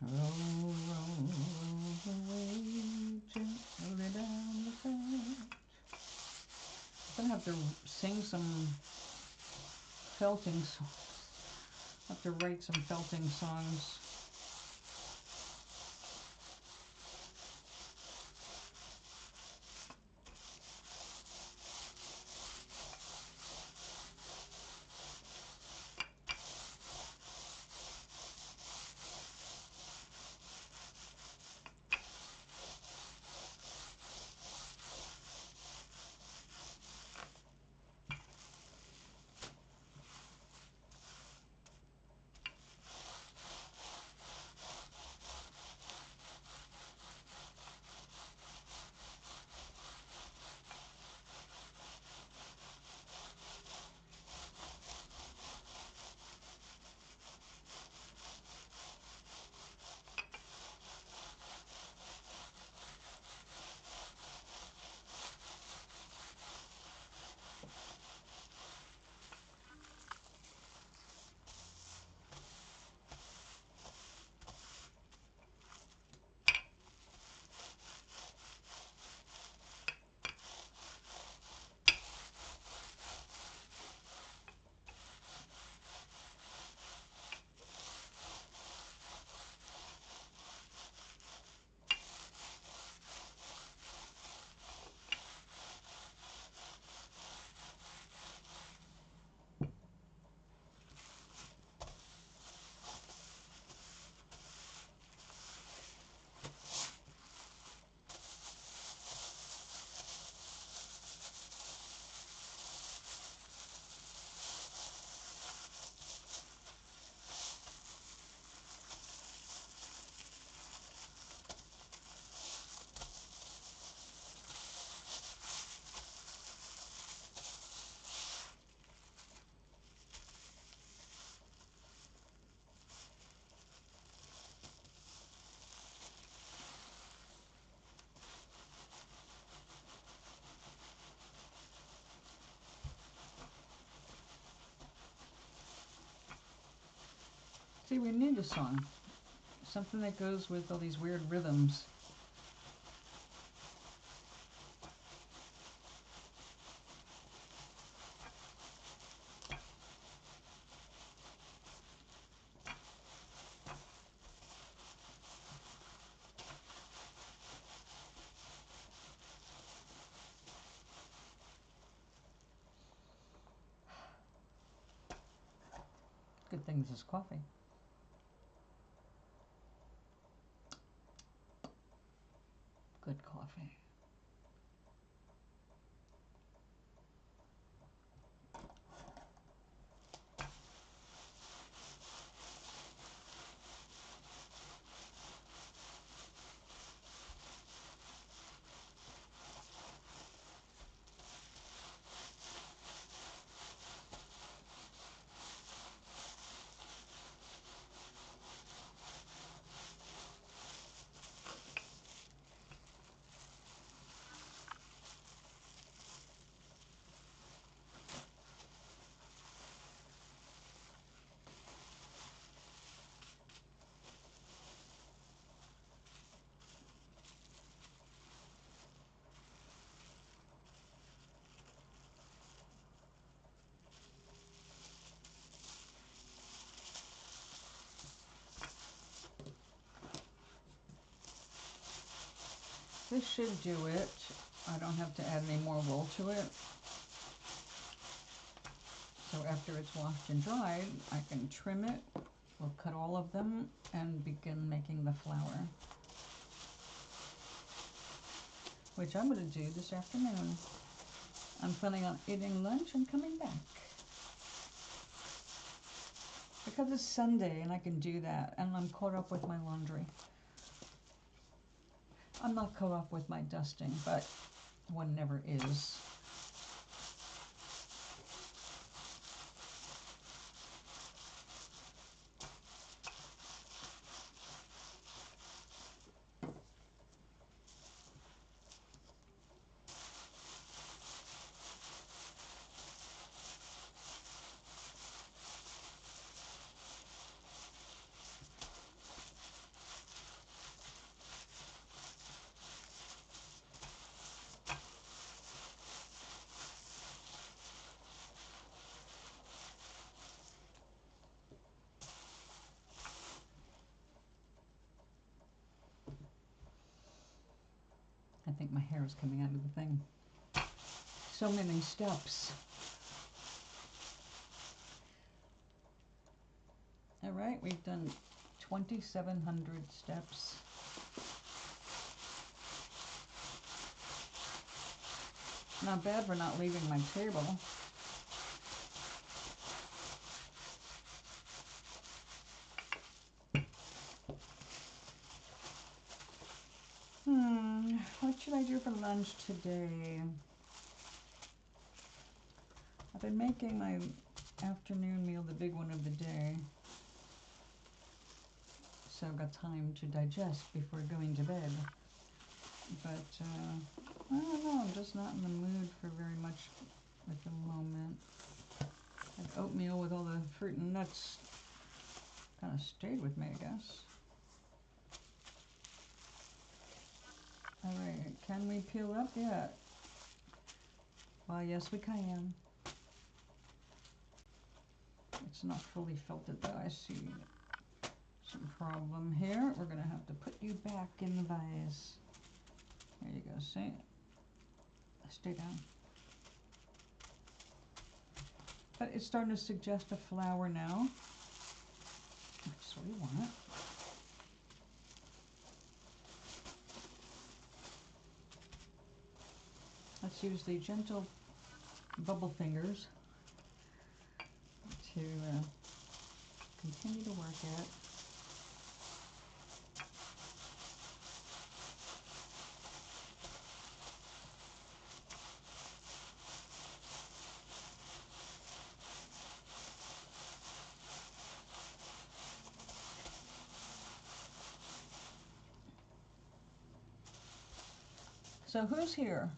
Speaker 1: Roll, roll away gently down the fence. I'm gonna have to sing some felting. Have to write some felting songs. See, we need a song. Something that goes with all these weird rhythms. Good thing this is coffee. Good coffee. This should do it. I don't have to add any more wool to it. So after it's washed and dried, I can trim it. We'll cut all of them and begin making the flour, which I'm going to do this afternoon. I'm planning on eating lunch and coming back. Because it's Sunday and I can do that, and I'm caught up with my laundry. I'm not caught up with my dusting, but one never is. I think my hair is coming out of the thing. So many steps. All right, we've done 2,700 steps. Not bad for not leaving my table. What should I do for lunch today? I've been making my afternoon meal the big one of the day, so I've got time to digest before going to bed. But I don't know, I'm just not in the mood for very much at the moment. That oatmeal with all the fruit and nuts kind of stayed with me, I guess. All right, can we peel up yet? Well, yes, we can. It's not fully felted though. I see some problem here. We're gonna have to put you back in the vase. There you go. See? Stay down. But it's starting to suggest a flower now. That's what we want. Let's use the gentle bubble fingers to continue to work it. So who's here?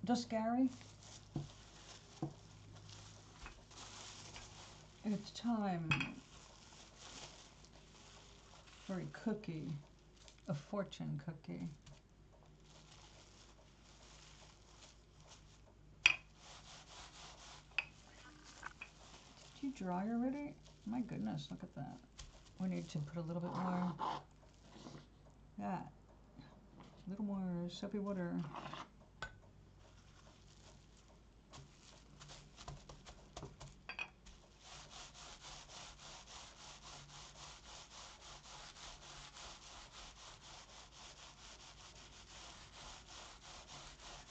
Speaker 1: Just Gary? It's time. very cookie, a fortune cookie. Did you dry already? My goodness, look at that. We need to put a little bit more, yeah, a little more soapy water.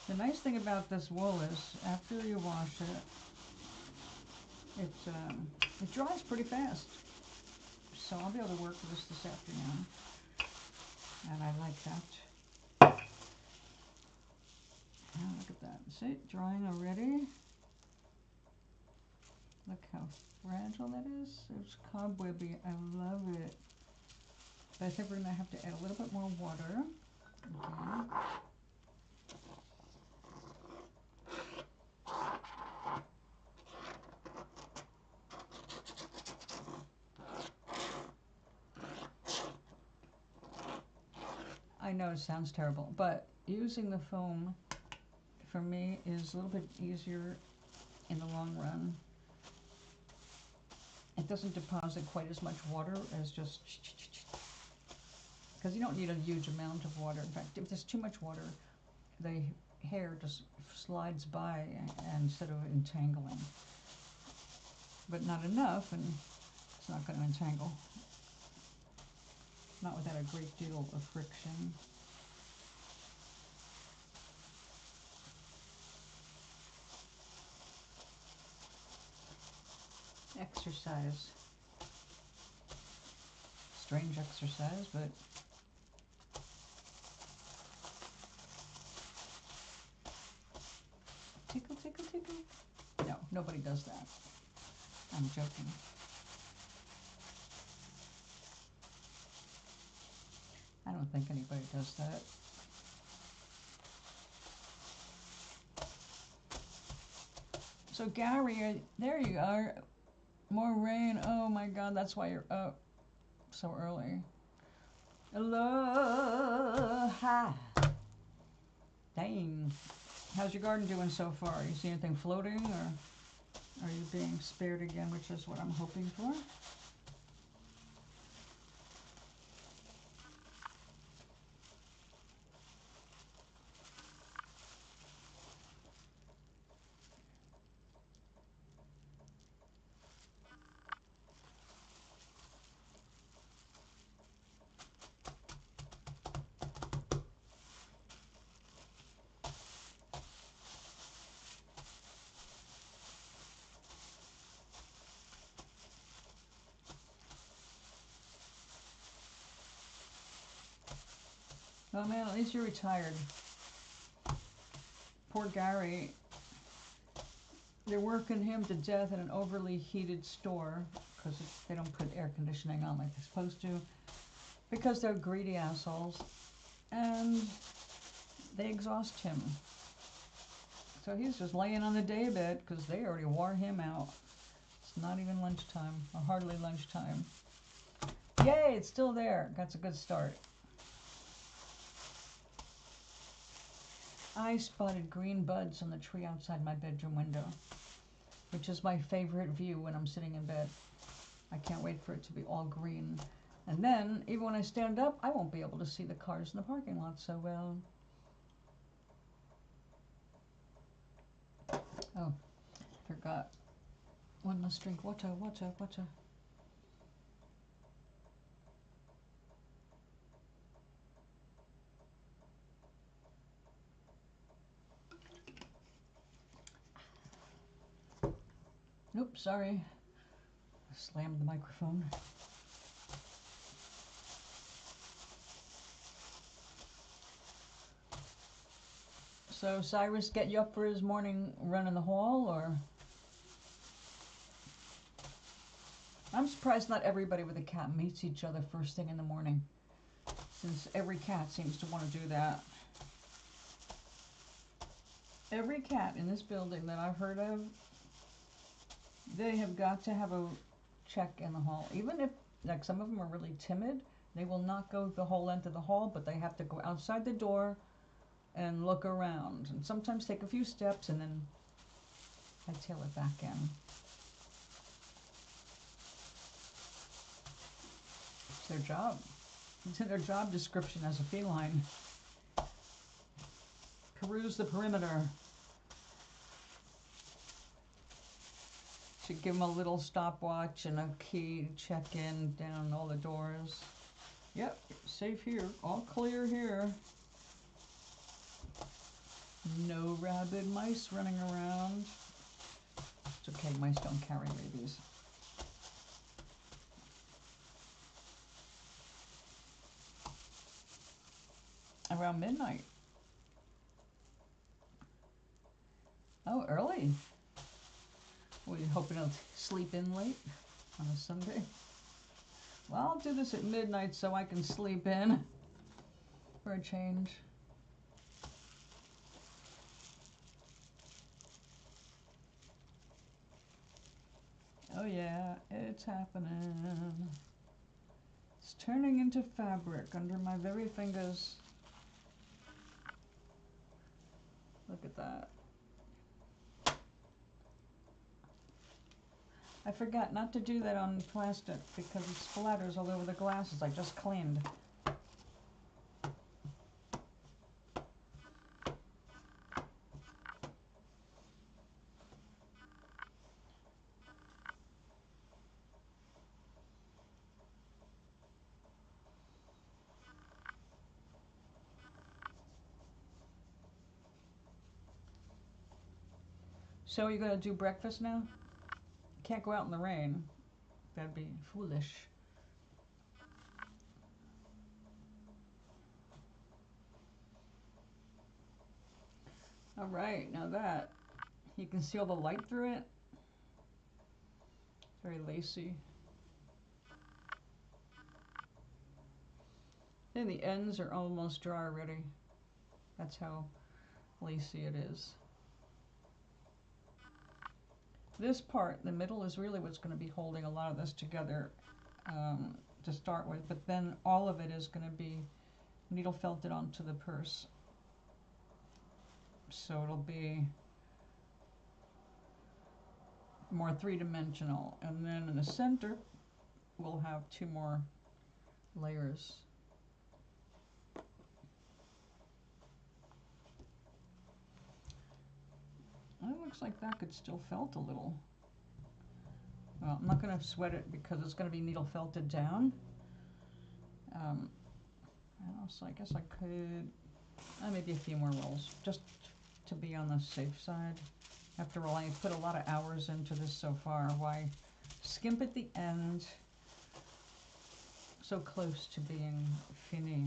Speaker 1: The nice thing about this wool is, after you wash it, it dries pretty fast. So I'll be able to work with this afternoon, and I like that. Now look at that. See it drying already? Look how fragile that is. It's cobwebby. I love it. But I think we're going to have to add a little bit more water. Okay. I know it sounds terrible, but using the foam for me is a little bit easier in the long run. It doesn't deposit quite as much water as just, because you don't need a huge amount of water. In fact, if there's too much water, the hair just slides by instead of entangling. But not enough, and it's not going to entangle. Not without a great deal of friction. Exercise. Strange exercise, but tickle, tickle, tickle. No, nobody does that. I'm joking. I don't think anybody does that. So Gary, there you are. More rain. Oh my God, that's why you're up so early. Aloha. Dang. How's your garden doing so far? You see anything floating, or are you being spared again, which is what I'm hoping for? Oh man, at least you're retired. Poor Gary. They're working him to death in an overly heated store because they don't put air conditioning on like they're supposed to, because they're greedy assholes, and they exhaust him. So he's just laying on the daybed because they already wore him out. It's not even lunchtime, or hardly lunchtime. Yay, it's still there. That's a good start. I spotted green buds on the tree outside my bedroom window, which is my favorite view when I'm sitting in bed. I can't wait for it to be all green. And then, even when I stand up, I won't be able to see the cars in the parking lot so well. Oh, forgot. One last drink. Water, water, water. Nope, sorry. I slammed the microphone. So Cyrus get you up for his morning run in the hall, or? I'm surprised not everybody with a cat meets each other first thing in the morning, since every cat seems to want to do that. Every cat in this building that I've heard of, they have got to have a check in the hall. Even if, like, some of them are really timid, They will not go the whole length of the hall, but they have to go outside the door and look around, and sometimes take a few steps, and then I tail it back in. It's their job. It's in their job description as a feline. Peruse the perimeter. Should give them a little stopwatch and a key to check in down all the doors. Yep, safe here, all clear here. No rabid mice running around. It's okay, mice don't carry rabies. Around midnight. Oh, early. Were you hoping to sleep in late on a Sunday? Well, I'll do this at midnight so I can sleep in for a change. Oh yeah, it's happening. It's turning into fabric under my very fingers. Look at that. I forgot not to do that on plastic because it splatters all over the glasses I just cleaned. So you're gonna do breakfast now? Can't go out in the rain. That'd be foolish. All right, now that you can see all the light through it. Very lacy. And the ends are almost dry already. That's how lacy it is. This part, the middle, is really what's going to be holding a lot of this together to start with, but then all of it is going to be needle felted onto the purse. So it'll be more three-dimensional, and then in the center we'll have two more layers. It looks like that could still felt a little. Well, I'm not going to sweat it because it's going to be needle felted down. So I guess I could maybe a few more rolls just to be on the safe side. After all, I put a lot of hours into this so far. Why skimp at the end? So close to being fini.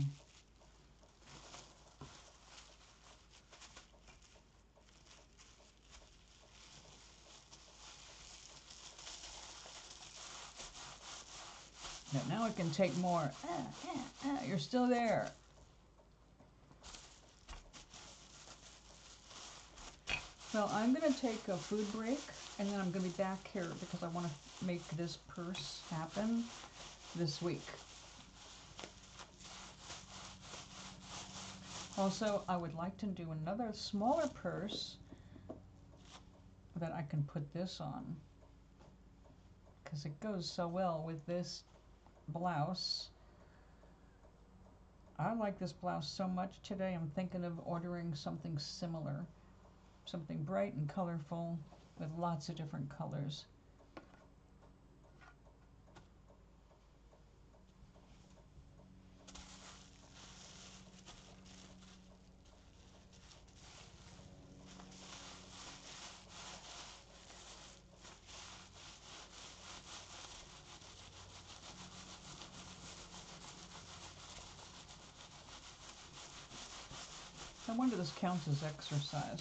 Speaker 1: Now I can take more. You're still there. Well, I'm going to take a food break, and then I'm going to be back here because I want to make this purse happen this week. Also, I would like to do another smaller purse that I can put this on because it goes so well with this blouse. I like this blouse so much today. I'm thinking of ordering something similar, something bright and colorful with lots of different colors. I wonder if this counts as exercise.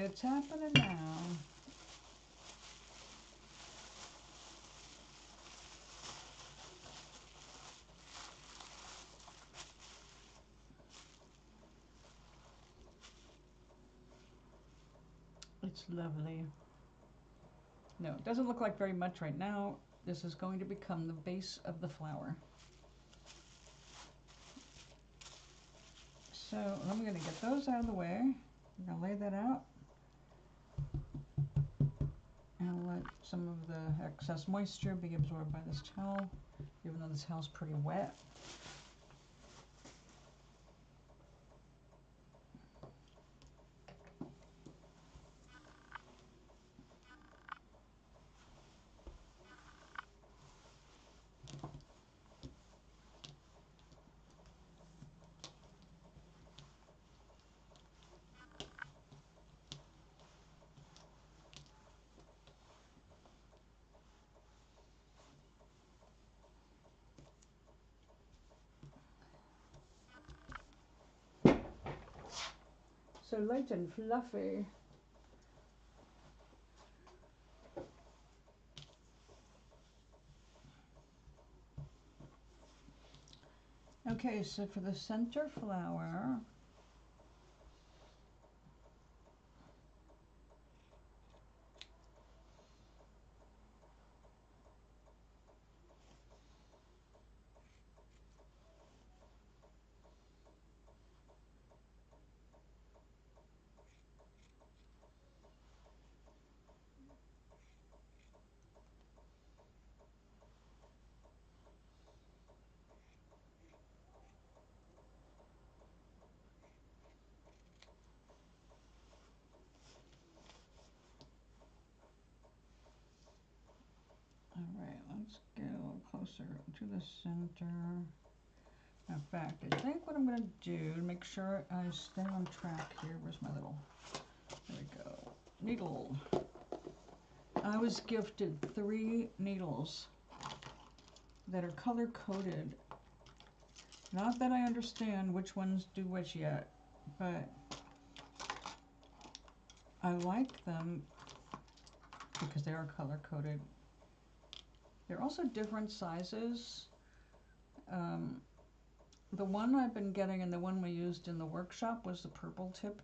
Speaker 1: it's happening now. It's lovely. No, it doesn't look like very much right now. This is going to become the base of the flower. So I'm going to get those out of the way. I'm going to lay that out. And let some of the excess moisture be absorbed by this towel, even though this towel's pretty wet. So light and fluffy. Okay, so for the center flower, all right, let's get a little closer to the center. In fact, I think what I'm going to do to make sure I stay on track here, where's my little, there we go, needle. I was gifted 3 needles that are color-coded. Not that I understand which ones do which yet, but I like them because they are color-coded. They're also different sizes. The one I've been getting and the one we used in the workshop was the purple tip,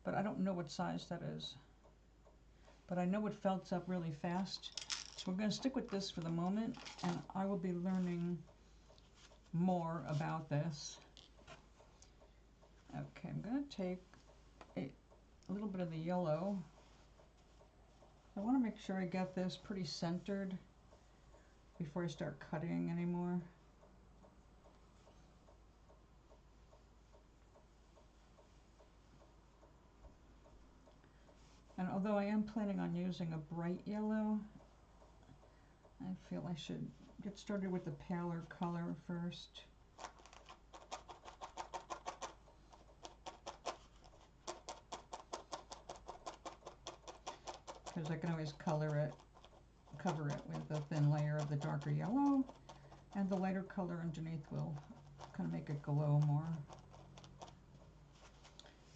Speaker 1: but I don't know what size that is. But I know it felts up really fast. So we're going to stick with this for the moment, and I will be learning more about this. Okay, I'm going to take a little bit of the yellow. I want to make sure I get this pretty centered before I start cutting anymore. And although I am planning on using a bright yellow, I feel I should get started with the paler color first. Because I can always cover it with a thin layer of the darker yellow, and the lighter color underneath will kind of make it glow more.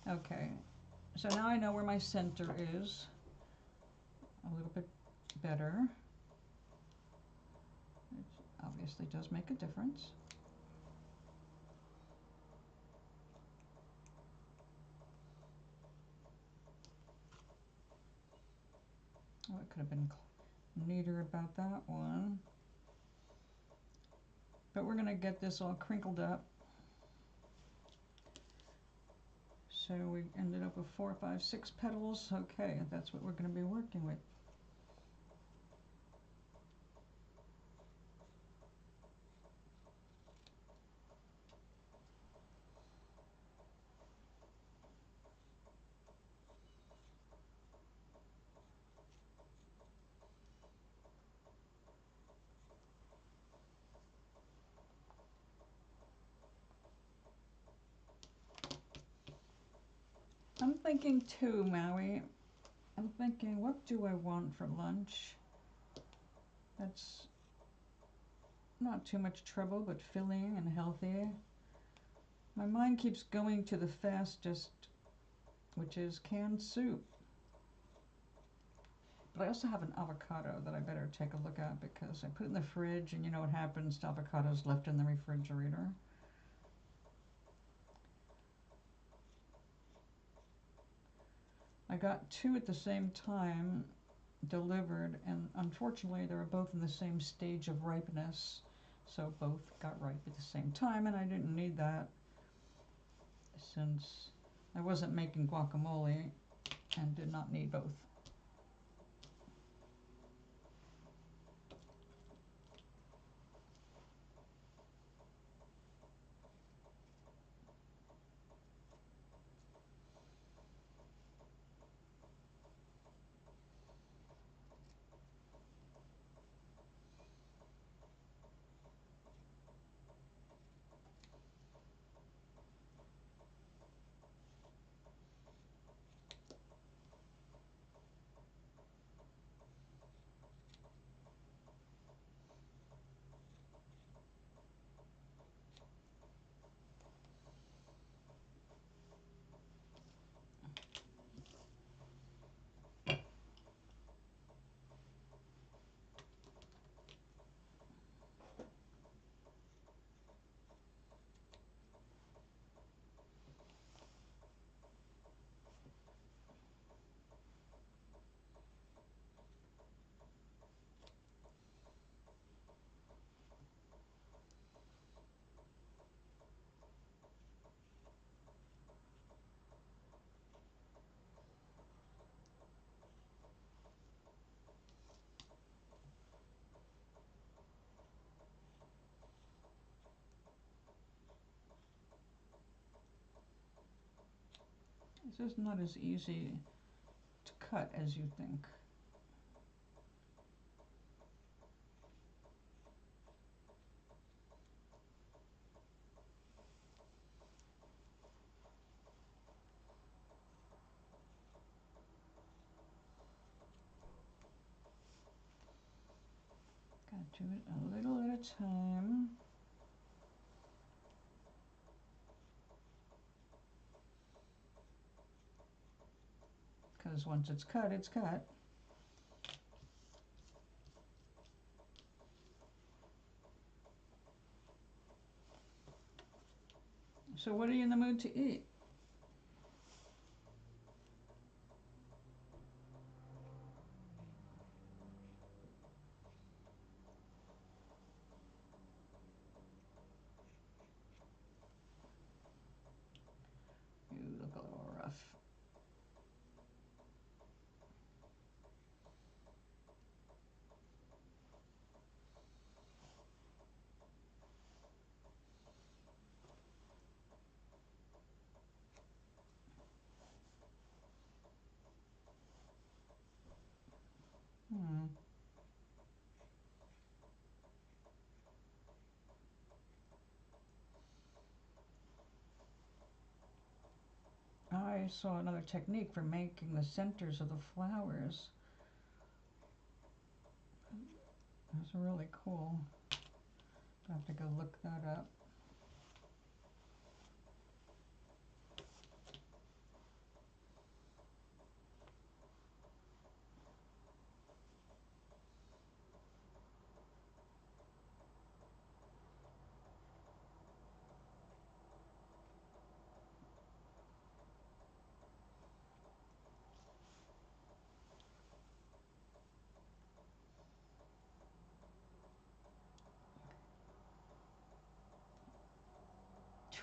Speaker 1: Okay, so now I know where my center is a little bit better. It obviously does make a difference. Oh, it could have been neater about that one. But we're going to get this all crinkled up. So we ended up with 4, 5, 6 petals. Okay, that's what we're going to be working with. I'm thinking too, Maui. I'm thinking, what do I want for lunch? That's not too much trouble, but filling and healthy. My mind keeps going to the fastest, which is canned soup. But I also have an avocado that I better take a look at because I put it in the fridge, and you know what happens to avocados left in the refrigerator. I got two at the same time delivered, and unfortunately they were both in the same stage of ripeness, so both got ripe at the same time, and I didn't need that since I wasn't making guacamole and did not need both. It's just not as easy to cut as you think. Gotta do it a little at a time. Because once it's cut, it's cut. So what are you in the mood to eat? You look a little rough. I saw another technique for making the centers of the flowers. That's really cool. I have to go look that up.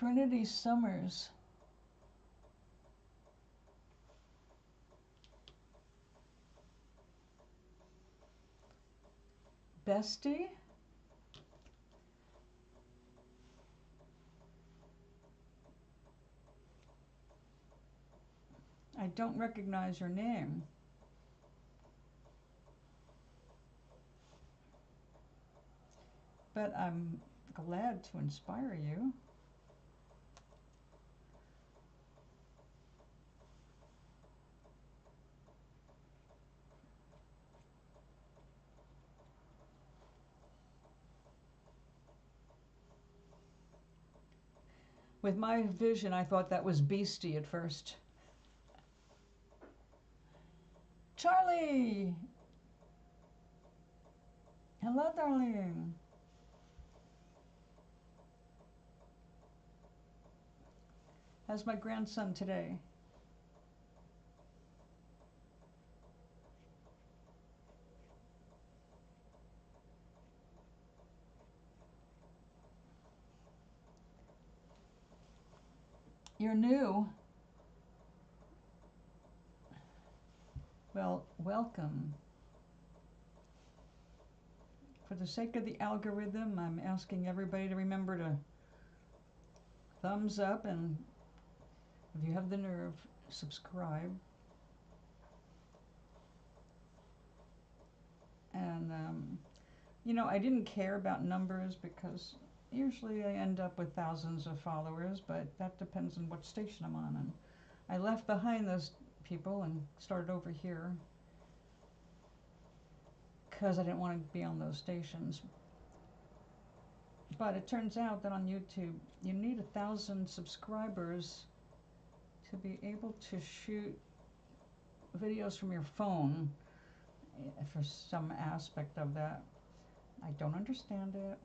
Speaker 1: Trinity Summers. Bestie? I don't recognize your name. But I'm glad to inspire you. With my vision, I thought that was Beastie at first. Charlie! Hello, darling. How's my grandson today? You're new. Well, welcome. For the sake of the algorithm, I'm asking everybody to remember to thumbs up, and if you have the nerve, subscribe. And, you know, I didn't care about numbers because usually I end up with thousands of followers, but that depends on what station I'm on. And I left behind those people and started over here because I didn't want to be on those stations. But it turns out that on YouTube, you need 1,000 subscribers to be able to shoot videos from your phone for some aspect of that. I don't understand it,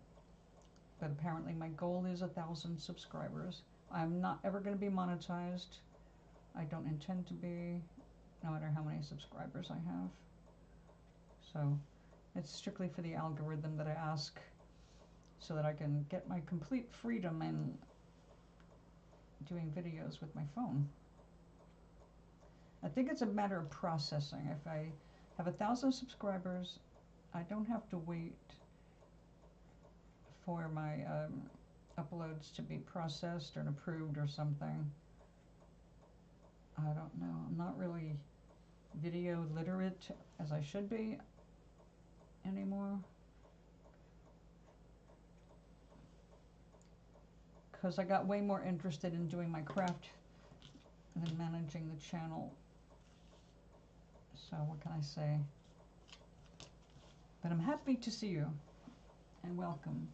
Speaker 1: but apparently my goal is 1,000 subscribers. I'm not ever going to be monetized. I don't intend to be, no matter how many subscribers I have. So it's strictly for the algorithm that I ask, so that I can get my complete freedom in doing videos with my phone. I think it's a matter of processing. If I have 1,000 subscribers, I don't have to wait for my uploads to be processed or approved or something. I don't know. I'm not really video literate as I should be anymore, because I got way more interested in doing my craft than managing the channel. So what can I say? But I'm happy to see you, and welcome.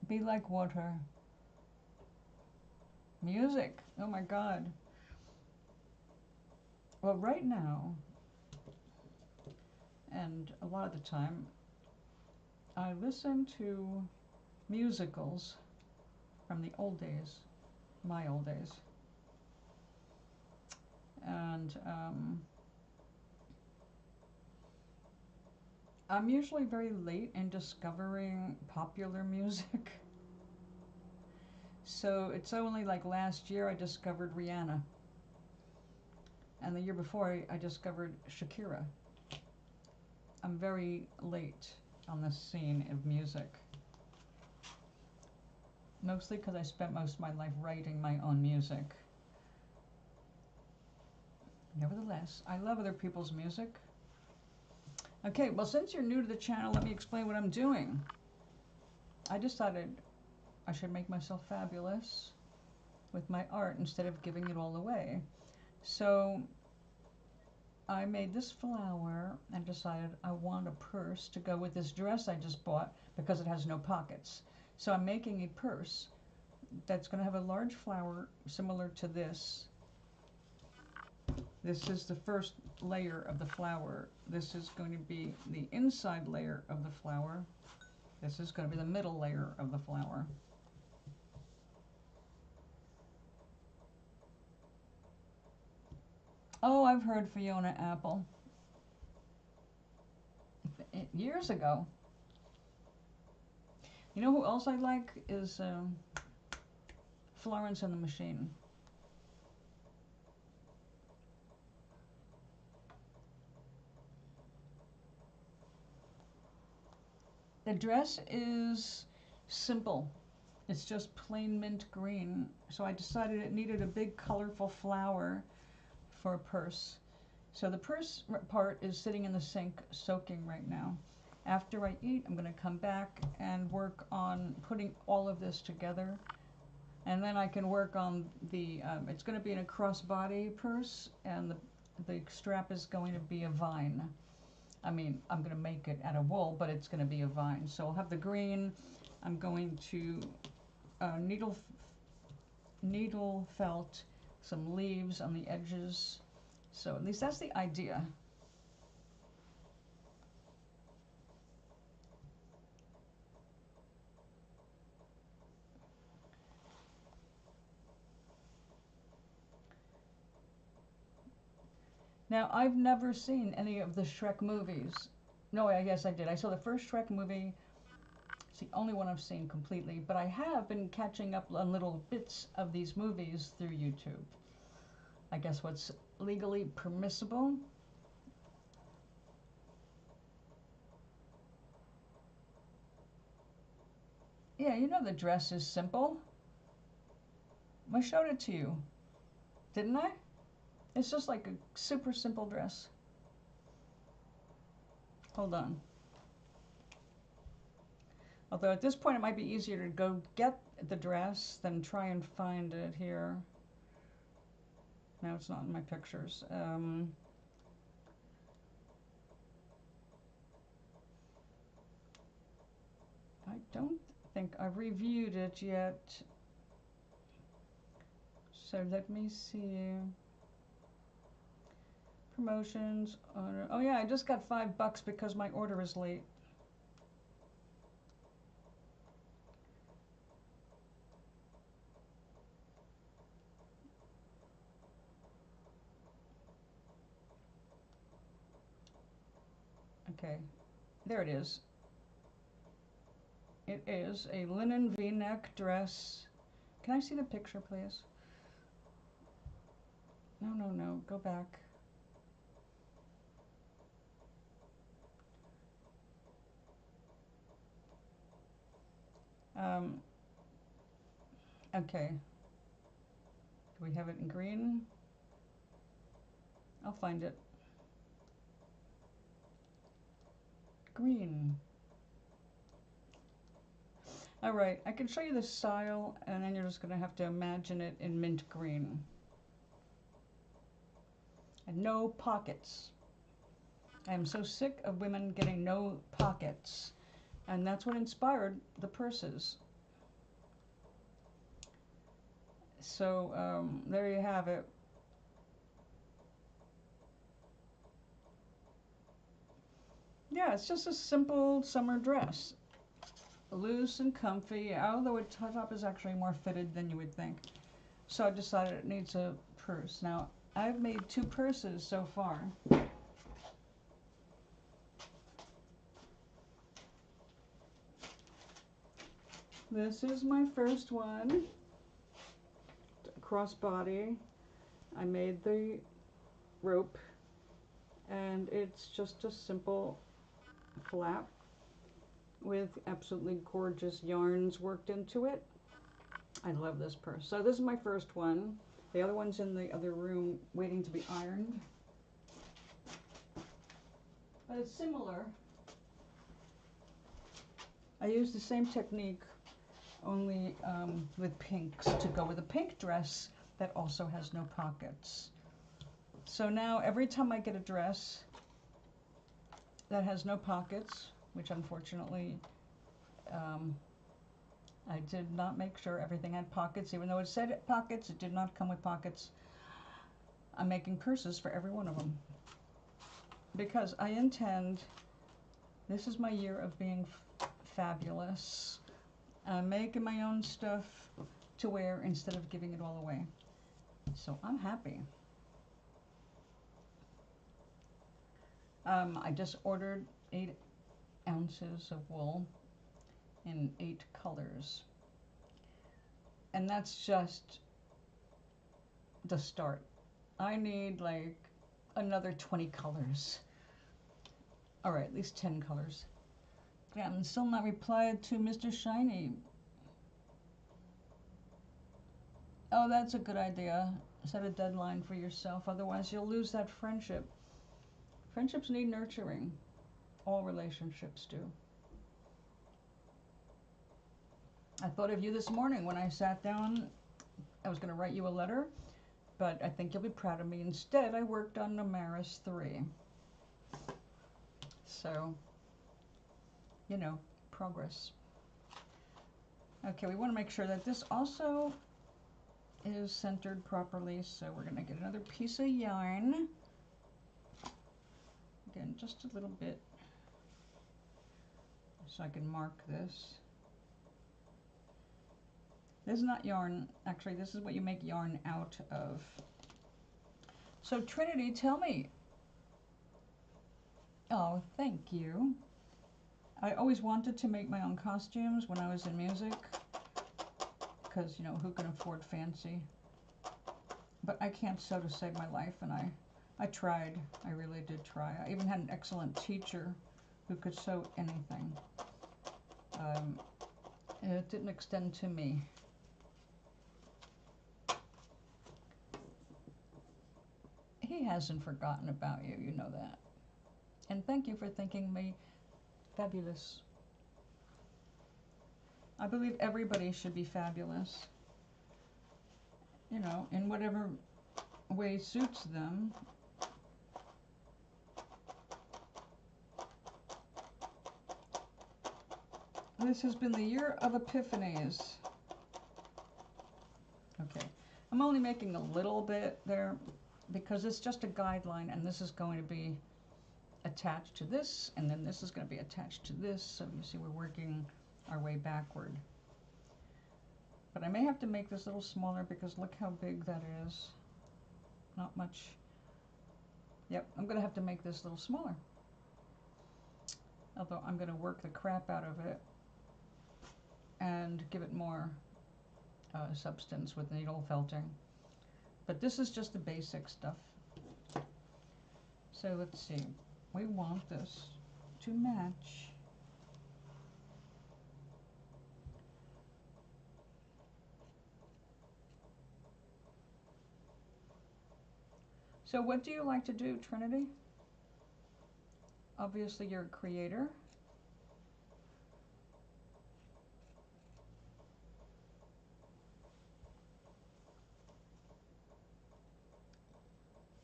Speaker 1: Be like water. Music. Oh my God. Well, right now, and a lot of the time, I listen to musicals from the old days, my old days. And I'm usually very late in discovering popular music. So it's only like last year I discovered Rihanna. And the year before I discovered Shakira. I'm very late on the scene of music. Mostly because I spent most of my life writing my own music. Nevertheless, I love other people's music. Okay, well, since you're new to the channel, let me explain what I'm doing. I decided I should make myself fabulous with my art instead of giving it all away. So I made this flower and decided I want a purse to go with this dress I just bought because it has no pockets. So I'm making a purse that's going to have a large flower similar to this. This is the first layer of the flower. This is going to be the inside layer of the flower. This is going to be the middle layer of the flower. Oh, I've heard Fiona Apple. Years ago. You know who else I like is Florence and the Machine. The dress is simple. It's just plain mint green. So I decided it needed a big colorful flower for a purse. So the purse part is sitting in the sink soaking right now. After I eat, I'm going to come back and work on putting all of this together. And then I can work on the, it's going to be in a crossbody purse, and the strap is going to be a vine. I mean, I'm going to make it out of wool, but it's going to be a vine. So I'll have the green. I'm going to needle felt some leaves on the edges. So at least that's the idea. Now, I've never seen any of the Shrek movies. No, I guess I did. I saw the first Shrek movie. It's the only one I've seen completely, but I have been catching up on little bits of these movies through YouTube. I guess what's legally permissible. Yeah, you know the dress is simple. I showed it to you, didn't I? It's just like a super simple dress. Hold on. Although at this point it might be easier to go get the dress than try and find it here. No, it's not in my pictures. I don't think I've reviewed it yet. So let me see. Promotions. Oh yeah, I just got $5 because my order is late. Okay, there it is. It is a linen V-neck dress. Can I see the picture, please? No, go back. Okay. Do we have it in green? I'll find it. Green. All right, I can show you the style, and then you're just going to have to imagine it in mint green. And no pockets. I am so sick of women getting no pockets, and that's what inspired the purses. So there you have it. Yeah, it's just a simple summer dress. Loose and comfy, although the top is actually more fitted than you would think. So I decided it needs a purse. Now, I've made 2 purses so far. This is my first one. Crossbody. I made the rope, and it's just a simple flap with absolutely gorgeous yarns worked into it. I love this purse. So this is my first one. The other one's in the other room waiting to be ironed. But it's similar. I used the same technique, only with pinks to go with a pink dress that also has no pockets. So now every time I get a dress that has no pockets, which unfortunately I did not make sure everything had pockets. Even though it said pockets, it did not come with pockets. I'm making purses for every one of them. Because I intend, this is my year of being fabulous. I'm making my own stuff to wear instead of giving it all away. So I'm happy. I just ordered 8 ounces of wool in 8 colors. And that's just the start. I need like another 20 colors. All right, at least 10 colors. Yeah, I'm still not replied to Mr. Shiny. Oh, that's a good idea. Set a deadline for yourself, otherwise you'll lose that friendship. Friendships need nurturing. All relationships do. I thought of you this morning when I sat down. I was going to write you a letter, but I think you'll be proud of me. Instead, I worked on Numeris 3. So, you know, progress. Okay, we want to make sure that this also is centered properly, so we're going to get another piece of yarn. Again, just a little bit, so I can mark this. This is not yarn, actually this is what you make yarn out of. So Trinity, tell me, Oh, thank you. I always wanted to make my own costumes when I was in music, because, you know, who can afford fancy? But I can't sew to save my life, and I tried. I really did try. I even had an excellent teacher who could sew anything. It didn't extend to me. He hasn't forgotten about you, you know that. And thank you for thinking me fabulous. I believe everybody should be fabulous, you know, in whatever way suits them. This has been the year of epiphanies. Okay, I'm only making a little bit there because it's just a guideline, and this is going to be attached to this, and then this is going to be attached to this, so you see we're working our way backward. But I may have to make this a little smaller because look how big that is. Not much. Yep, I'm going to have to make this a little smaller. Although I'm going to work the crap out of it and give it more substance with needle felting. But this is just the basic stuff. So let's see. We want this to match. So what do you like to do, Trinity? Obviously you're a creator.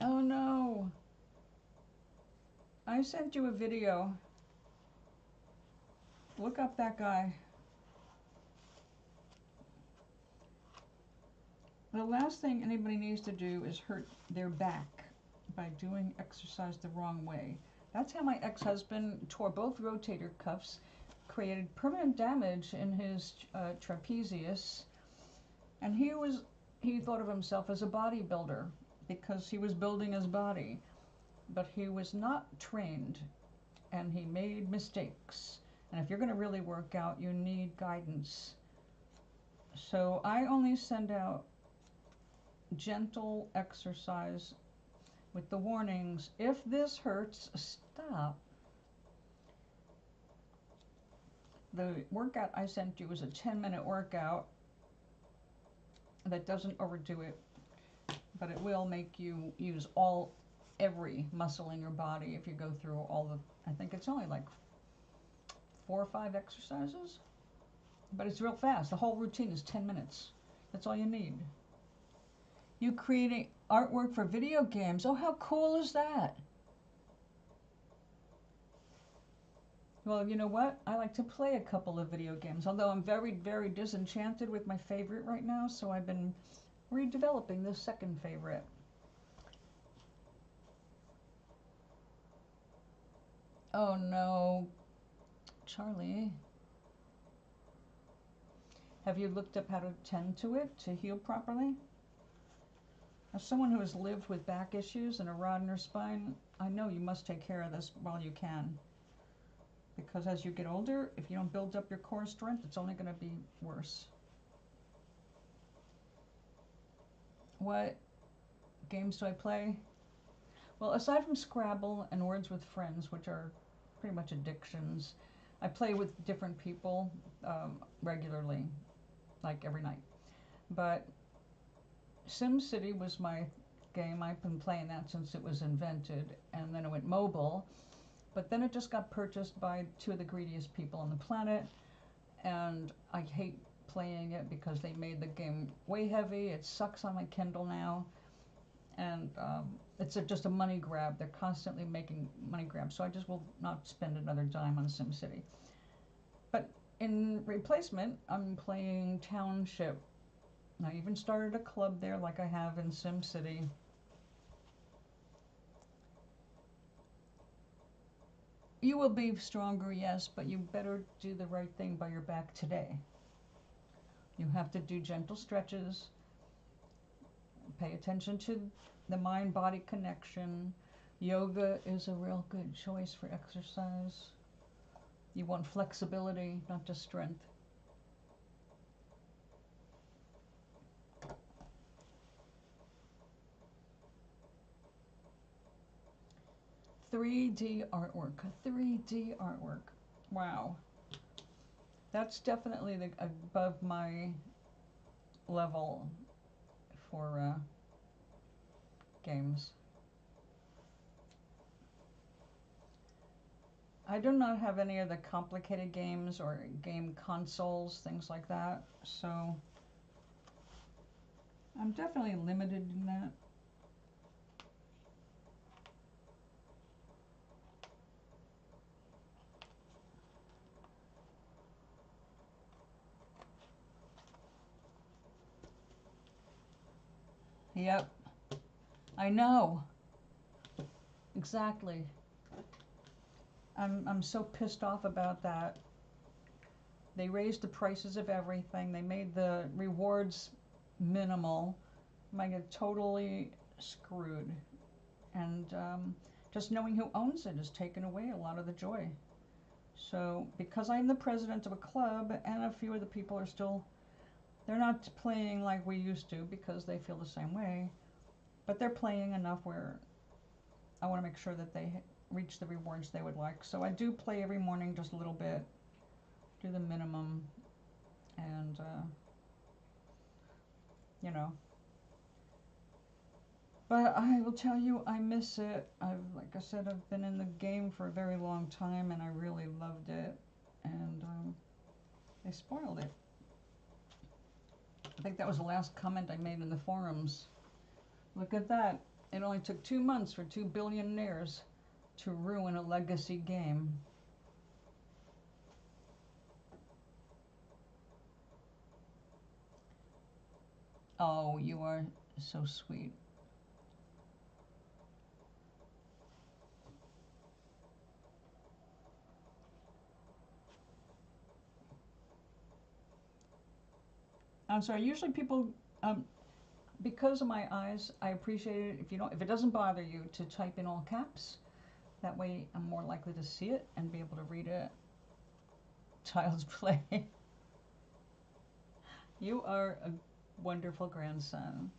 Speaker 1: Oh no! I sent you a video. Look up that guy. The last thing anybody needs to do is hurt their back by doing exercise the wrong way. That's how my ex-husband tore both rotator cuffs, created permanent damage in his trapezius, and he thought of himself as a bodybuilder because he was building his body, but he was not trained, and he made mistakes. And if you're going to really work out, you need guidance. So I only send out gentle exercise with the warnings, if this hurts, stop. The workout I sent you was a 10-minute workout that doesn't overdo it, but it will make you use every muscle in your body if you go through all the, I think it's only like 4 or 5 exercises, but it's real fast. The whole routine is 10 minutes. That's all you need. You creating artwork for video games. Oh, how cool is that? Well, you know what? I like to play a couple of video games, although I'm very, very disenchanted with my favorite right now, so I've been redeveloping this second favorite. Oh no, Charlie. Have you looked up how to tend to it to heal properly? As someone who has lived with back issues and a rod in her spine, I know you must take care of this while you can. Because as you get older, if you don't build up your core strength, it's only going to be worse. What games do I play? Well, aside from Scrabble and Words with Friends, which are pretty much addictions, I play with different people regularly, like every night. But SimCity was my game. I've been playing that since it was invented, and then it went mobile. But then it just got purchased by 2 of the greediest people on the planet, and I hate playing it because they made the game way heavy. It sucks on my Kindle now, and it's just a money grab. They're constantly making money grabs, so I just will not spend another dime on SimCity. But in replacement, I'm playing Township. I even started a club there like I have in SimCity. You will be stronger, yes, but you better do the right thing by your back today. You have to do gentle stretches, pay attention to the mind-body connection, Yoga is a real good choice for exercise. You want flexibility, not just strength. "3D artwork." 3D artwork. Wow. That's definitely above my level for games. I do not have any of the complicated games or game consoles, things like that, so I'm definitely limited in that. Yep, I know. Exactly. I'm so pissed off about that. They raised the prices of everything. They made the rewards minimal. I get totally screwed. And just knowing who owns it has taken away a lot of the joy. So because I'm the president of a club and a few of the people are still, they're not playing like we used to because they feel the same way, but they're playing enough where I want to make sure that they reach the rewards they would like. So I do play every morning just a little bit, do the minimum, and you know. But I will tell you, I miss it. Like I said, I've been in the game for a very long time, and I really loved it. And they spoiled it. I think that was the last comment I made in the forums. Look at that. It only took 2 months for 2 billionaires to ruin a legacy game. Oh, you are so sweet. I'm sorry, usually people, because of my eyes, I appreciate it if it doesn't bother you to type in all caps. That way I'm more likely to see it and be able to read it. Child's play. You are a wonderful grandson.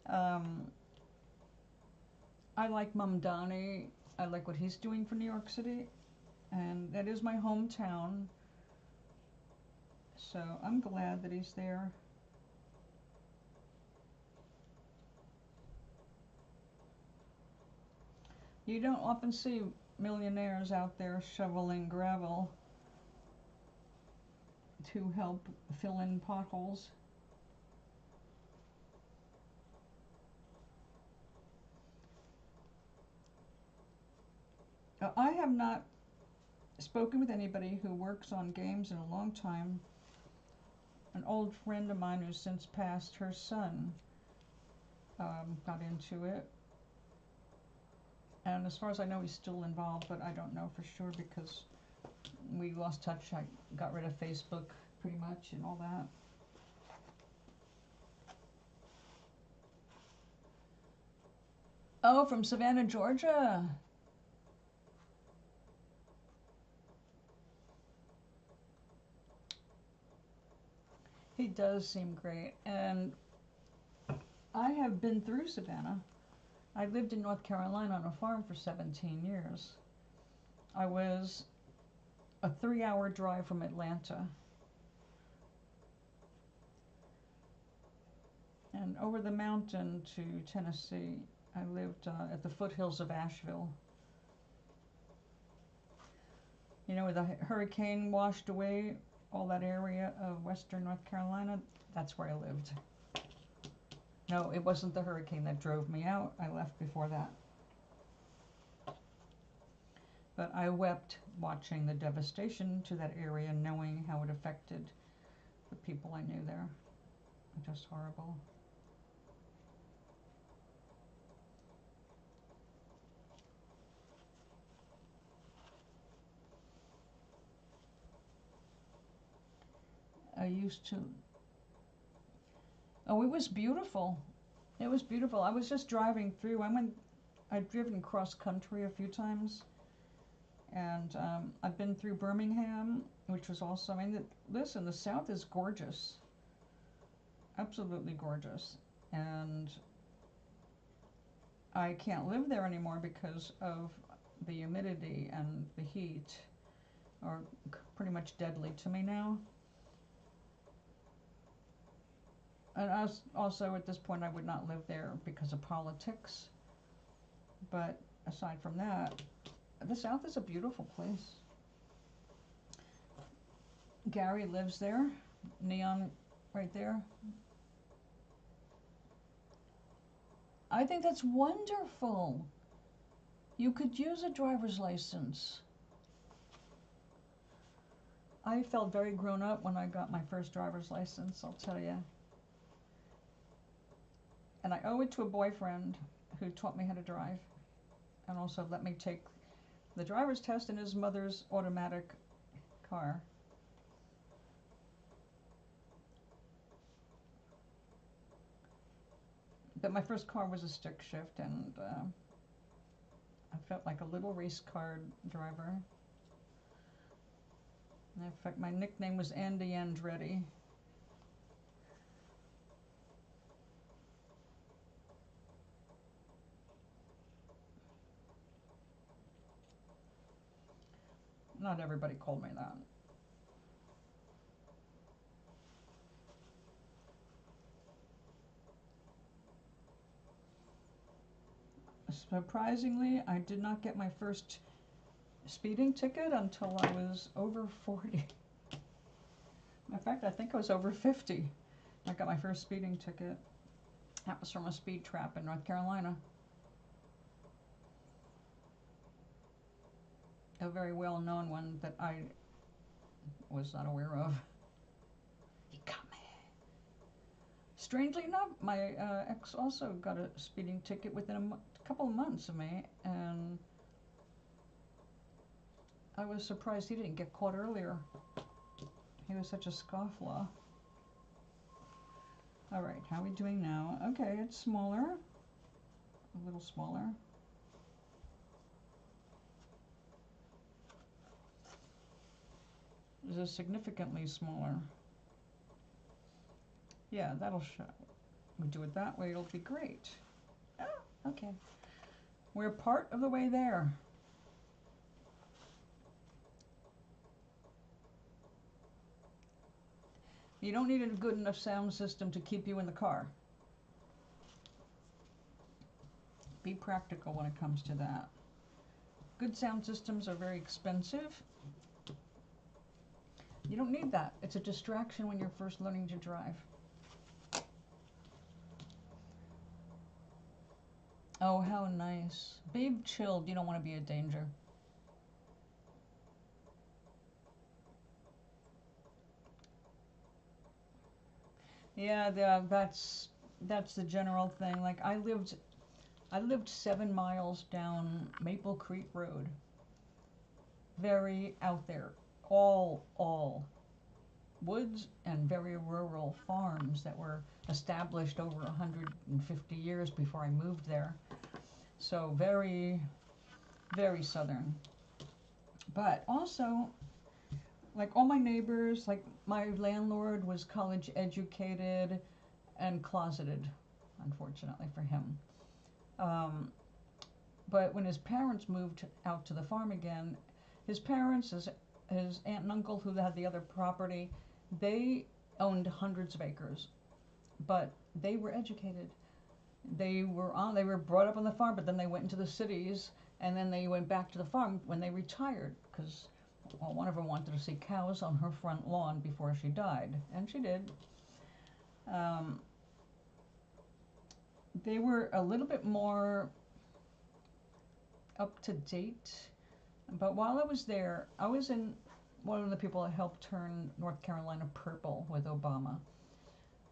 Speaker 1: I like Mamdani. I like what he's doing for New York City, and that is my hometown. So I'm glad that he's there. You don't often see millionaires out there shoveling gravel to help fill in potholes. I have not spoken with anybody who works on games in a long time. An old friend of mine who's since passed, her son got into it. And as far as I know, he's still involved, but I don't know for sure because we lost touch. I got rid of Facebook pretty much and all that. Oh, from Savannah, Georgia. He does seem great. And I have been through Savannah. I lived in North Carolina on a farm for 17 years. I was a 3-hour drive from Atlanta. And over the mountain to Tennessee, I lived at the foothills of Asheville. You know, where the hurricane washed away all that area of western North Carolina, that's where I lived. No, it wasn't the hurricane that drove me out. I left before that. But I wept watching the devastation to that area, knowing how it affected the people I knew there. Just horrible. I used to. Oh, it was beautiful. It was beautiful. I was just driving through. I went I've driven cross country a few times, and I've been through Birmingham, which was also, I mean, listen, the South is gorgeous, absolutely gorgeous, and I can't live there anymore because of the humidity and the heat are pretty much deadly to me now. And also at this point I would not live there because of politics. But aside from that, the South is a beautiful place. Gary lives there, neon right there. I think that's wonderful. You could use a driver's license. I felt very grown up when I got my first driver's license, I'll tell you. And I owe it to a boyfriend who taught me how to drive and also let me take the driver's test in his mother's automatic car. But my first car was a stick shift, and I felt like a little race car driver. In fact, my nickname was Andy Andretti. Not everybody called me that. Surprisingly, I did not get my first speeding ticket until I was over 40. In fact, I think I was over 50. I got my first speeding ticket. That was from a speed trap in North Carolina. A very well-known one that I was not aware of. He got me. Strangely enough, my ex also got a speeding ticket within a couple of months of me, and I was surprised he didn't get caught earlier. He was such a scofflaw. All right, how are we doing now? Okay, it's smaller, a little smaller. This is significantly smaller. Yeah, that'll show. We do it that way, it'll be great. Oh, okay. We're part of the way there. You don't need a good enough sound system to keep you in the car. Be practical when it comes to that. Good sound systems are very expensive. You don't need that. It's a distraction when you're first learning to drive. Oh, how nice. Be chilled. You don't want to be a danger. Yeah, that's the general thing. Like I lived 7 miles down Maple Creek Road. Very out there. All woods and very rural farms that were established over 150 years before I moved there. So very, very southern. But also, like all my neighbors, like my landlord was college educated and closeted, unfortunately for him. But when his parents moved out to the farm again, his parents, his aunt and uncle who had the other property, they owned hundreds of acres, but they were educated. They were brought up on the farm, but then they went into the cities, and then they went back to the farm when they retired, because one of them wanted to see cows on her front lawn before she died, and she did. They were a little bit more up to date, but while I was there, I was one of the people that helped turn North Carolina purple with Obama.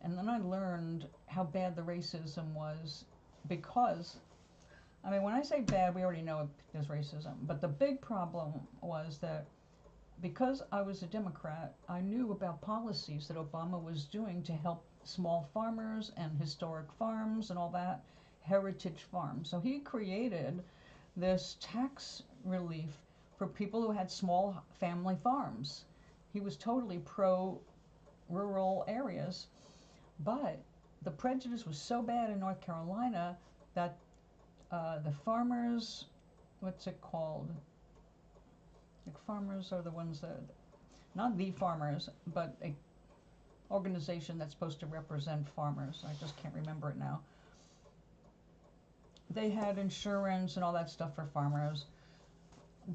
Speaker 1: And then I learned how bad the racism was because, I mean, when I say bad, we already know there's racism, but the big problem was that because I was a Democrat, I knew about policies that Obama was doing to help small farmers and historic farms and all that. heritage farms. So he created this tax relief for people who had small family farms. He was totally pro rural areas, but the prejudice was so bad in North Carolina that the farmers, what's it called? The farmers are the ones that, not the farmers, but a organization that's supposed to represent farmers. I just can't remember it now. They had insurance and all that stuff for farmers.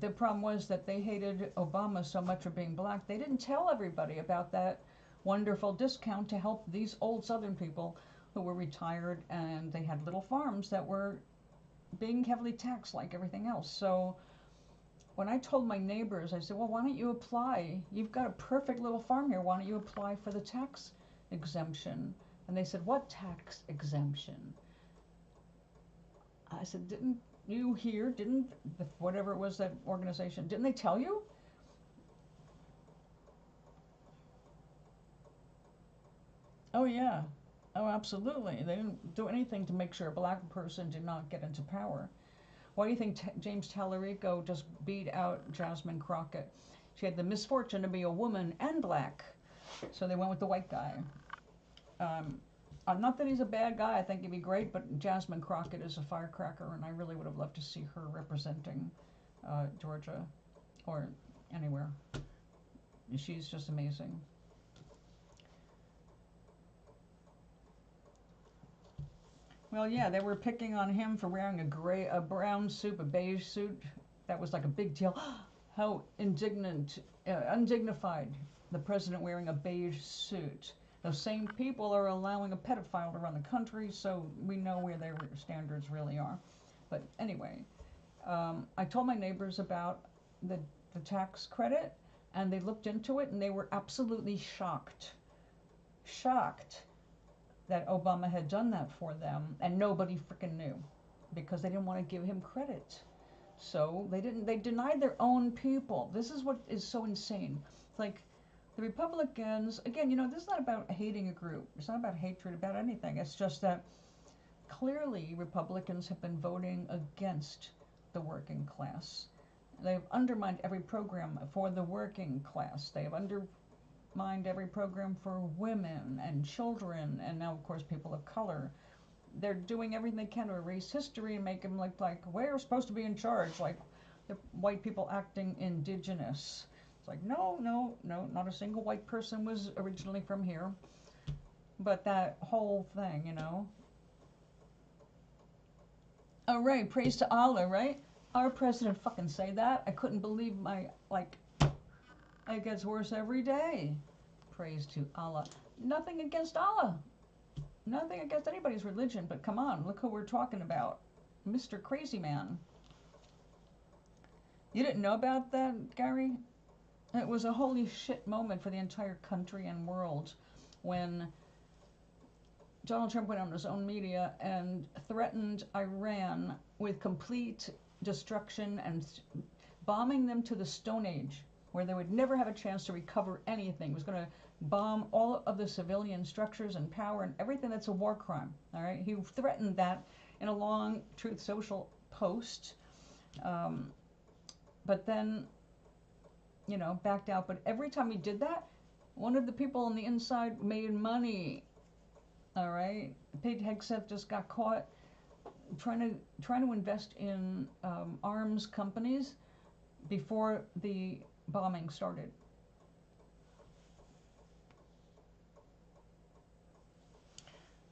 Speaker 1: The problem was that they hated Obama so much for being black, they didn't tell everybody about that wonderful discount to help these old Southern people who were retired and they had little farms that were being heavily taxed like everything else. So when I told my neighbors, I said, well, why don't you apply? You've got a perfect little farm here. Why don't you apply for the tax exemption? And they said, what tax exemption? I said, didn't you hear, whatever it was, that organization, didn't they tell you? Oh, yeah. Oh, absolutely. They didn't do anything to make sure a black person did not get into power. Why do you think James Tallarico just beat out Jasmine Crockett? She had the misfortune to be a woman and black, so they went with the white guy. Not that he's a bad guy, I think he'd be great, but Jasmine Crockett is a firecracker, and I really would have loved to see her representing Georgia or anywhere. She's just amazing. Well, yeah, they were picking on him for wearing a brown suit, a beige suit. That was like a big deal. How undignified, the president wearing a beige suit. Those same people are allowing a pedophile to run the country, so we know where their standards really are. But anyway, I told my neighbors about the tax credit, and they looked into it, and they were absolutely shocked that Obama had done that for them, and nobody freaking knew because they didn't want to give him credit. So they denied their own people. This is what is so insane. It's like the Republicans, again, this is not about hating a group. It's not about hatred about anything. It's just that clearly Republicans have been voting against the working class. They've undermined every program for the working class. They've undermined every program for women and children, and now, of course, people of color. They're doing everything they can to erase history and make them look like we're supposed to be in charge, like the white people acting indigenous. It's like, no, not a single white person was originally from here. But that whole thing, Oh, right, praise to Allah, right? Our president fucking say that. I couldn't believe it gets worse every day. Praise to Allah. Nothing against Allah. Nothing against anybody's religion, but come on, look who we're talking about. Mr. Crazy Man. You didn't know about that, Gary? It was a holy shit moment for the entire country and world when Donald Trump went on his own media and threatened Iran with complete destruction and bombing them to the Stone Age, where they would never have a chance to recover anything. He was going to bomb all of the civilian structures and power and everything that's a war crime. All right, he threatened that in a long Truth Social post, but then, backed out. But every time he did that, one of the people on the inside made money. All right, Pete Hegseth just got caught trying to invest in arms companies before the bombing started.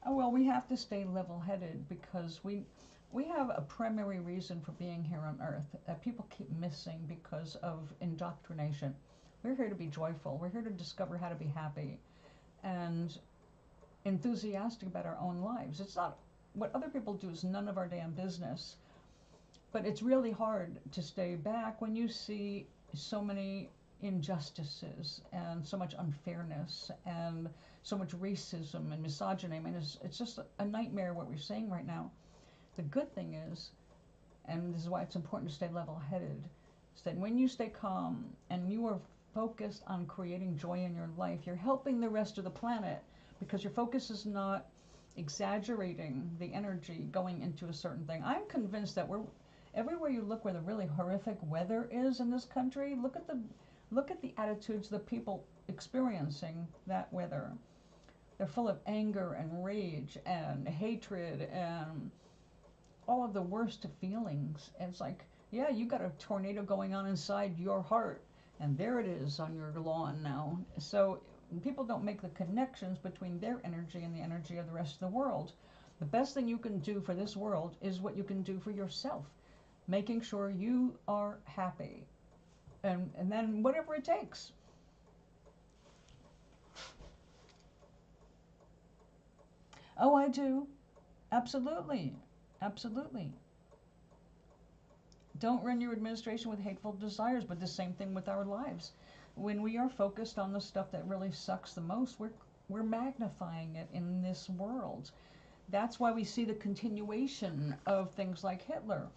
Speaker 1: Oh, well, we have to stay level-headed because we have a primary reason for being here on Earth that people keep missing because of indoctrination. We're here to be joyful. We're here to discover how to be happy and enthusiastic about our own lives. It's not what other people do is none of our damn business. But it's really hard to stay back when you see so many injustices and so much unfairness and so much racism and misogyny. I mean, it's just a nightmare what we're seeing right now. The good thing is, and this is why it's important to stay level-headed, is that when you stay calm and you are focused on creating joy in your life, you're helping the rest of the planet because your focus is not exaggerating the energy going into a certain thing. I'm convinced that everywhere you look where the really horrific weather is in this country, look at the attitudes of the people experiencing that weather. They're full of anger and rage and hatred and all of the worst feelings. And it's like, yeah, you got a tornado going on inside your heart, and there it is on your lawn now. So people don't make the connections between their energy and the energy of the rest of the world. The best thing you can do for this world is what you can do for yourself, making sure you are happy, and then whatever it takes. Oh, I do. Absolutely. Absolutely. Don't run your administration with hateful desires, but the same thing with our lives. When we are focused on the stuff that really sucks the most, we're magnifying it in this world. That's why we see the continuation of things like Hitler.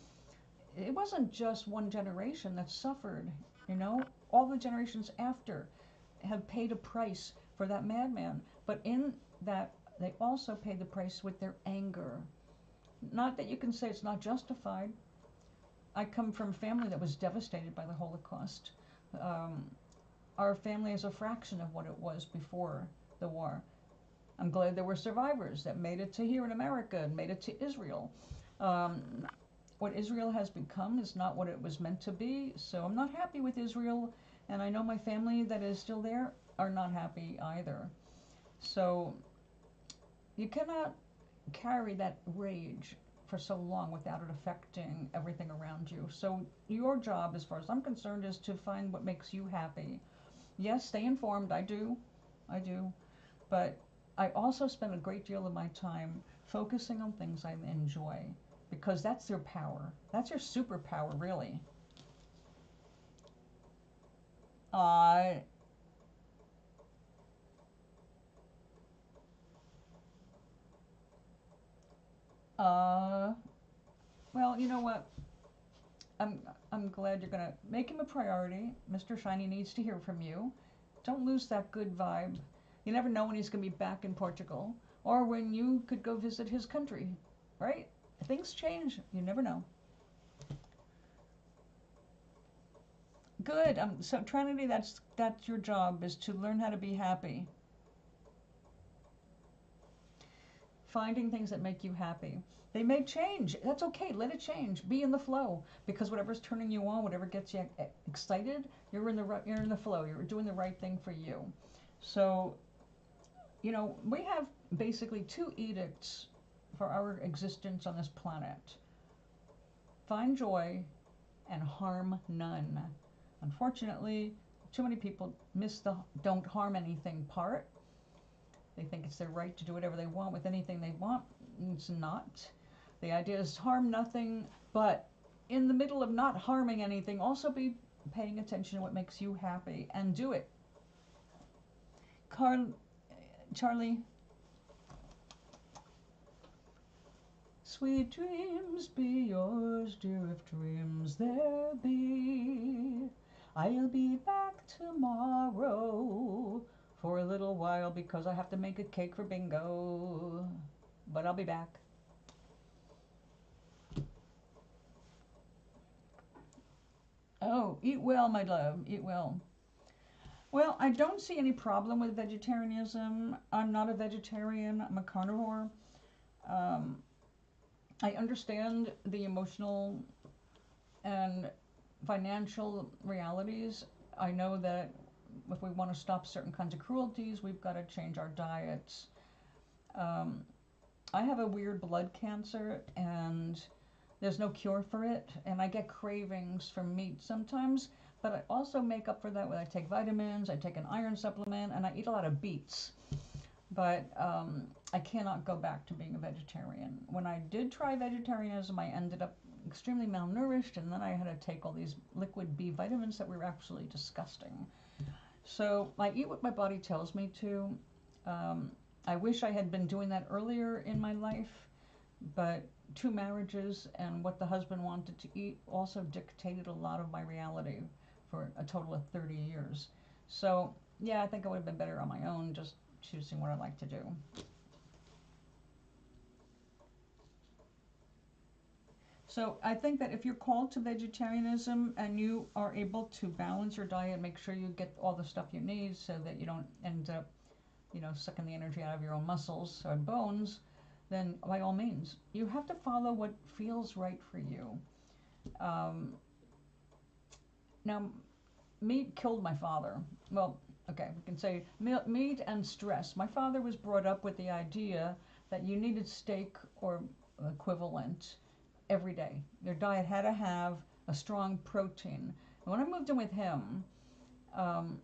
Speaker 1: It wasn't just one generation that suffered, you know, all the generations after have paid a price for that madman. But in that, they also paid the price with their anger. Not that you can say it's not justified. I come from a family that was devastated by the Holocaust. Our family is a fraction of what it was before the war. I'm glad there were survivors that made it to here in America and made it to Israel. What Israel has become is not what it was meant to be, so I'm not happy with Israel, and I know my family that is still there are not happy either. So you cannot carry that rage for so long without it affecting everything around you. So your job, as far as I'm concerned, is to find what makes you happy. Yes, stay informed. I do. But I also spend a great deal of my time focusing on things I enjoy, because that's your power. That's your superpower, really. Well, you know what? I'm glad you're gonna make him a priority. Mr. Shiny needs to hear from you. Don't lose that good vibe. You never know when he's gonna be back in Portugal, or when you could go visit his country, right? Things change. You never know. Good. So Trinity, that's your job, is to learn how to be happy. Finding things that make you happy. They may change. That's okay. Let it change. Be in the flow, because whatever's turning you on, whatever gets you excited, you're in the flow. You're doing the right thing for you. So, you know, we have basically two edicts for our existence on this planet: find joy and harm none. Unfortunately, too many people miss the don't harm anything part. They think it's their right to do whatever they want with anything they want. It's not. The idea is harm nothing, but in the middle of not harming anything, also be paying attention to what makes you happy and do it. Charlie. Sweet dreams be yours, dear, if dreams there be. I'll be back tomorrow for a little while, because I have to make a cake for bingo. But I'll be back. Oh, eat well, my love. Eat well. Well, I don't see any problem with vegetarianism. I'm not a vegetarian. I'm a carnivore. I understand the emotional and financial realities. I know that if we want to stop certain kinds of cruelties, we've got to change our diets. I have a weird blood cancer, and there's no cure for it, and I get cravings for meat sometimes, but I also make up for that when I take vitamins, I take an iron supplement, and I eat a lot of beets. But I cannot go back to being a vegetarian. When I did try vegetarianism, I ended up extremely malnourished, and then I had to take all these liquid B vitamins that were absolutely disgusting. So I eat what my body tells me to. I wish I had been doing that earlier in my life, but 2 marriages and what the husband wanted to eat also dictated a lot of my reality for a total of 30 years. So yeah, I think I would have been better on my own, just choosing what I like to do. So I think that if you're called to vegetarianism and you are able to balance your diet, make sure you get all the stuff you need so that you don't end up, sucking the energy out of your own muscles or bones, then by all means, you have to follow what feels right for you. Um, Now, meat killed my father. Well, okay, we can say meat and stress. My father was brought up with the idea that you needed steak or equivalent every day. Your diet had to have a strong protein. And when I moved in with him, um,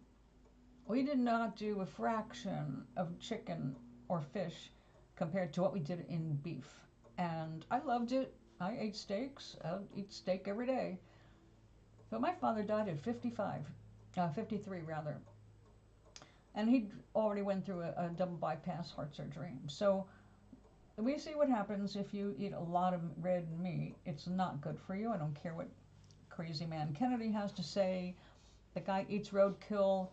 Speaker 1: we did not do a fraction of chicken or fish compared to what we did in beef. And I loved it. I ate steaks. I eat steak every day. But my father died at 53 rather. And he already went through a double bypass heart surgery. So we see what happens if you eat a lot of red meat. It's not good for you. I don't care what crazy man Kennedy has to say. The guy eats roadkill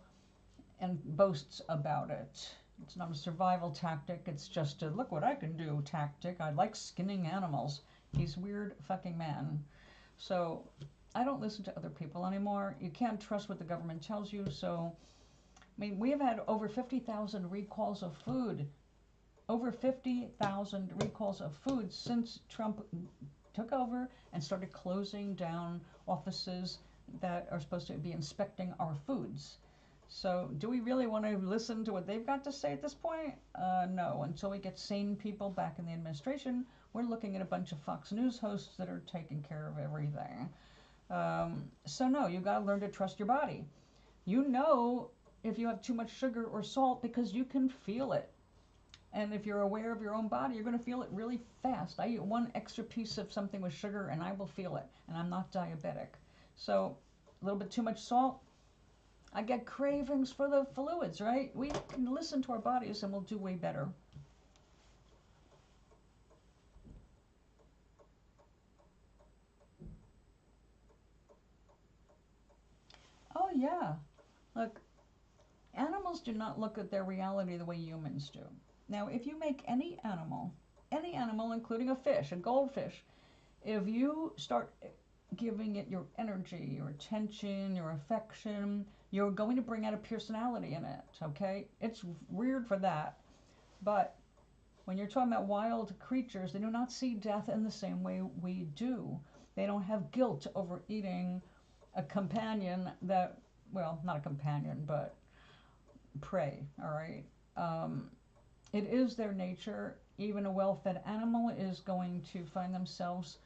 Speaker 1: and boasts about it. It's not a survival tactic. It's just a look what I can do tactic. I like skinning animals. He's a weird fucking man. So I don't listen to other people anymore. You can't trust what the government tells you. So, I mean, we have had over 50,000 recalls of food. Over 50,000 recalls of food since Trump took over and started closing down offices that are supposed to be inspecting our foods. So do we really want to listen to what they've got to say at this point? No. Until we get sane people back in the administration, we're looking at a bunch of Fox News hosts that are taking care of everything. So no, you got to learn to trust your body. You know if you have too much sugar or salt because you can feel it. And if you're aware of your own body, you're going to feel it really fast. I eat one extra piece of something with sugar and I will feel it. And I'm not diabetic. So a little bit too much salt, I get cravings for the fluids, right? We can listen to our bodies and we'll do way better. Oh, yeah. Look, animals do not look at their reality the way humans do. Now, if you make any animal, including a fish, a goldfish, if you start giving it your energy, your attention, your affection, you're going to bring out a personality in it, okay? It's weird for that. But when you're talking about wild creatures, they do not see death in the same way we do. They don't have guilt over eating a companion that, well, not a companion, but prey, all right? It is their nature. Even a well-fed animal is going to find themselves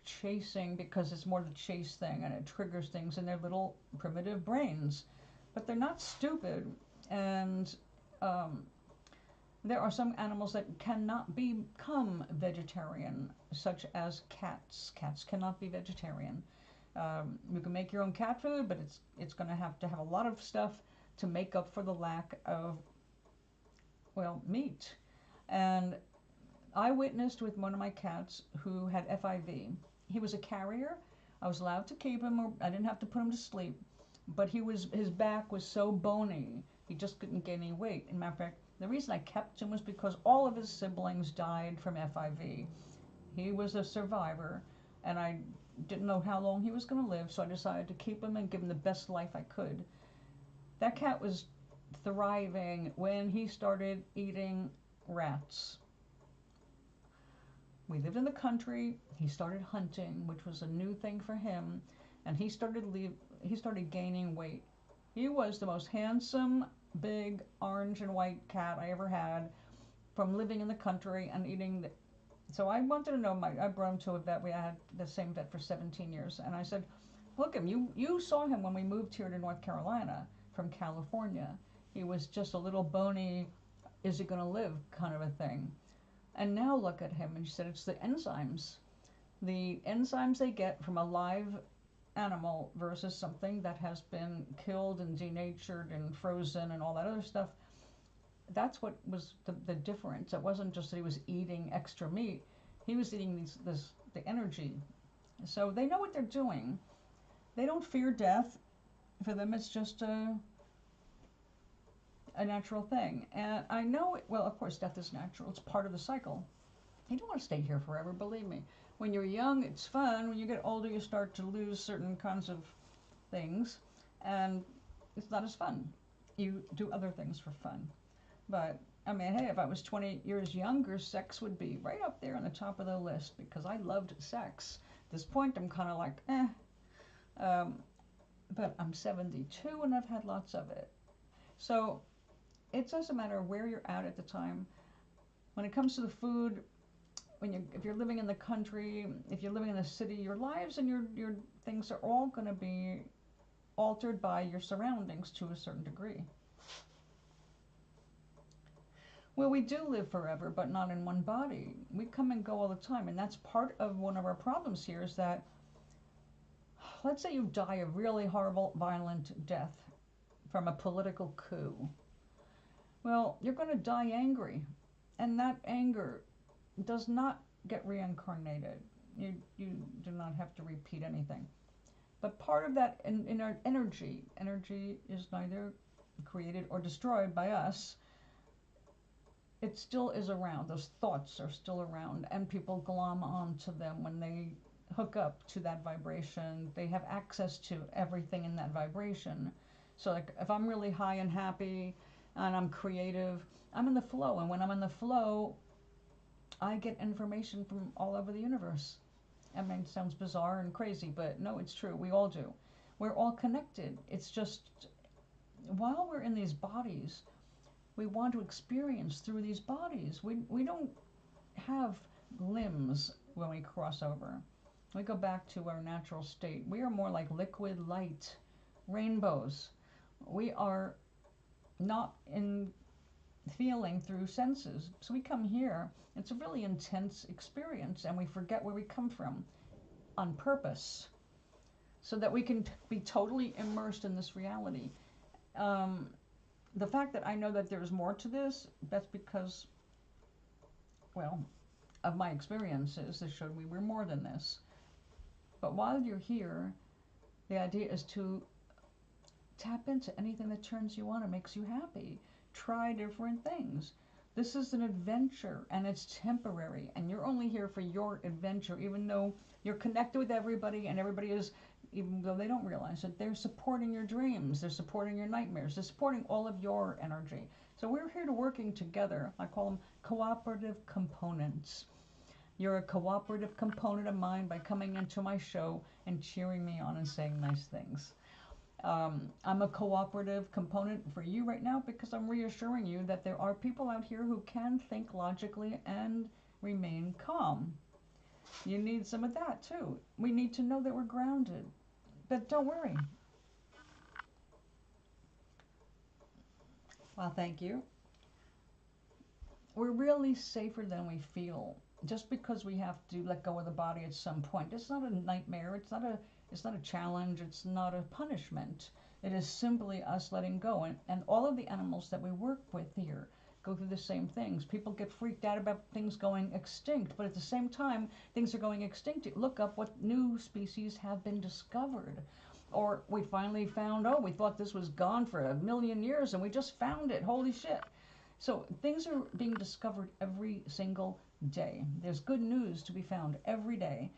Speaker 1: chasing because it's more the chase thing and it triggers things in their little primitive brains. But they're not stupid, and there are some animals that cannot become vegetarian, such as cats. Cats cannot be vegetarian. You can make your own cat food, but it's going to have a lot of stuff to make up for the lack of, well, meat. And I witnessed with one of my cats who had FIV. He was a carrier. I was allowed to keep him, or I didn't have to put him to sleep. But his back was so bony, he just couldn't gain any weight. As a matter of fact, the reason I kept him was because all of his siblings died from FIV. He was a survivor, and I didn't know how long he was going to live, so I decided to keep him and give him the best life I could. That cat was thriving when he started eating rats. We lived in the country. He started hunting, which was a new thing for him, and he started gaining weight. He was the most handsome, big, orange and white cat I ever had from living in the country and eating. So I wanted to know, I brought him to a vet. We had the same vet for 17 years. And I said, look, you saw him when we moved here to North Carolina from California. He was just a little bony, is he going to live kind of a thing. And now look at him. And she said, it's the enzymes. The enzymes they get from a live animal versus something that has been killed and denatured and frozen and all that other stuff. That's what was the difference. It wasn't just that he was eating extra meat. He was eating the energy. So they know what they're doing. They don't fear death. For them, it's just a natural thing. And I know, well, of course, death is natural. It's part of the cycle. You don't want to stay here forever, believe me. When you're young, it's fun. When you get older, you start to lose certain kinds of things, and it's not as fun. You do other things for fun. But I mean, hey, if I was 20 years younger, sex would be right up there on the top of the list because I loved sex. At this point, I'm kind of like, eh. But I'm 72 and I've had lots of it. So it doesn't matter where you're at the time. When it comes to the food, if you're living in the country, if you're living in the city, your lives and your things are all going to be altered by your surroundings to a certain degree. Well, we do live forever, but not in one body. We come and go all the time, and that's part of one of our problems here is that, let's say you die a really horrible, violent death from a political coup. Well, you're going to die angry, and that anger does not get reincarnated. You do not have to repeat anything. But part of that in our energy is neither created or destroyed by us. It still is around. Those thoughts are still around, and people glom onto them when they hook up to that vibration. They have access to everything in that vibration. So like if I'm really high and happy and I'm creative, I'm in the flow, and when I'm in the flow, I get information from all over the universe. I mean, it sounds bizarre and crazy, but no, it's true. We all do. We're all connected. It's just while we're in these bodies, we want to experience through these bodies. We don't have limbs when we cross over. We go back to our natural state. We are more like liquid light, rainbows. We are not in feeling through senses. So we come here, it's a really intense experience, and we forget where we come from on purpose so that we can be totally immersed in this reality. The fact that I know that there's more to this, that's because, well, of my experiences that showed me we're more than this. But while you're here, the idea is to tap into anything that turns you on and makes you happy. Try different things. This is an adventure, and it's temporary, and you're only here for your adventure, even though you're connected with everybody, and everybody is, even though they don't realize it, they're supporting your dreams, they're supporting your nightmares, they're supporting all of your energy. So we're here to working together. I call them cooperative components. You're a cooperative component of mine by coming into my show and cheering me on and saying nice things. I'm a cooperative component for you right now because I'm reassuring you that there are people out here who can think logically and remain calm. You need some of that too. We need to know that we're grounded. But don't worry. Well, thank you. We're really safer than we feel. Just because we have to let go of the body at some point, it's not a nightmare. It's not a challenge. It's not a punishment. It is simply us letting go. And all of the animals that we work with here go through the same things. People get freaked out about things going extinct, but at the same time, things are going extinct. Look up what new species have been discovered. Or we finally found, oh, we thought this was gone for 1,000,000 years and we just found it. Holy shit. So things are being discovered every single day. There's good news to be found every day.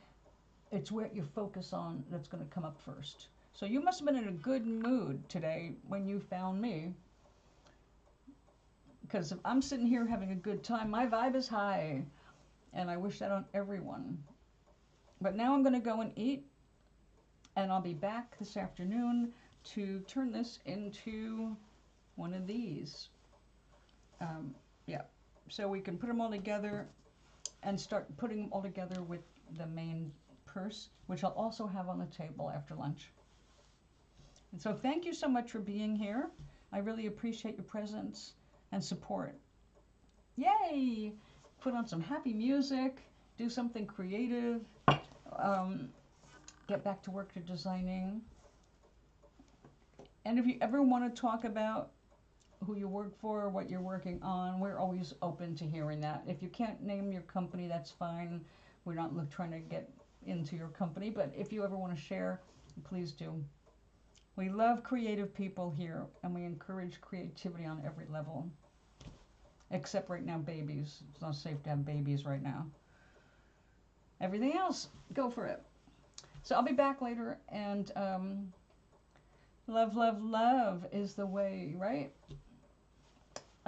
Speaker 1: It's what you focus on that's going to come up first. So you must have been in a good mood today when you found me. Because if I'm sitting here having a good time, my vibe is high. And I wish that on everyone. But now I'm going to go and eat. And I'll be back this afternoon to turn this into one of these. Yeah. So we can put them all together and start putting them all together with the main purse, which I'll also have on the table after lunch. And so thank you so much for being here. I really appreciate your presence and support. Yay! Put on some happy music, do something creative, get back to work to designing. And if you ever want to talk about who you work for, what you're working on, we're always open to hearing that. If you can't name your company, that's fine. We're not trying to get into your company, but if you ever want to share, please do. We love creative people here, and we encourage creativity on every level. Except right now, babies. It's not safe to have babies right now. everything else, go for it. So I'll be back later, and love, love, love is the way, right?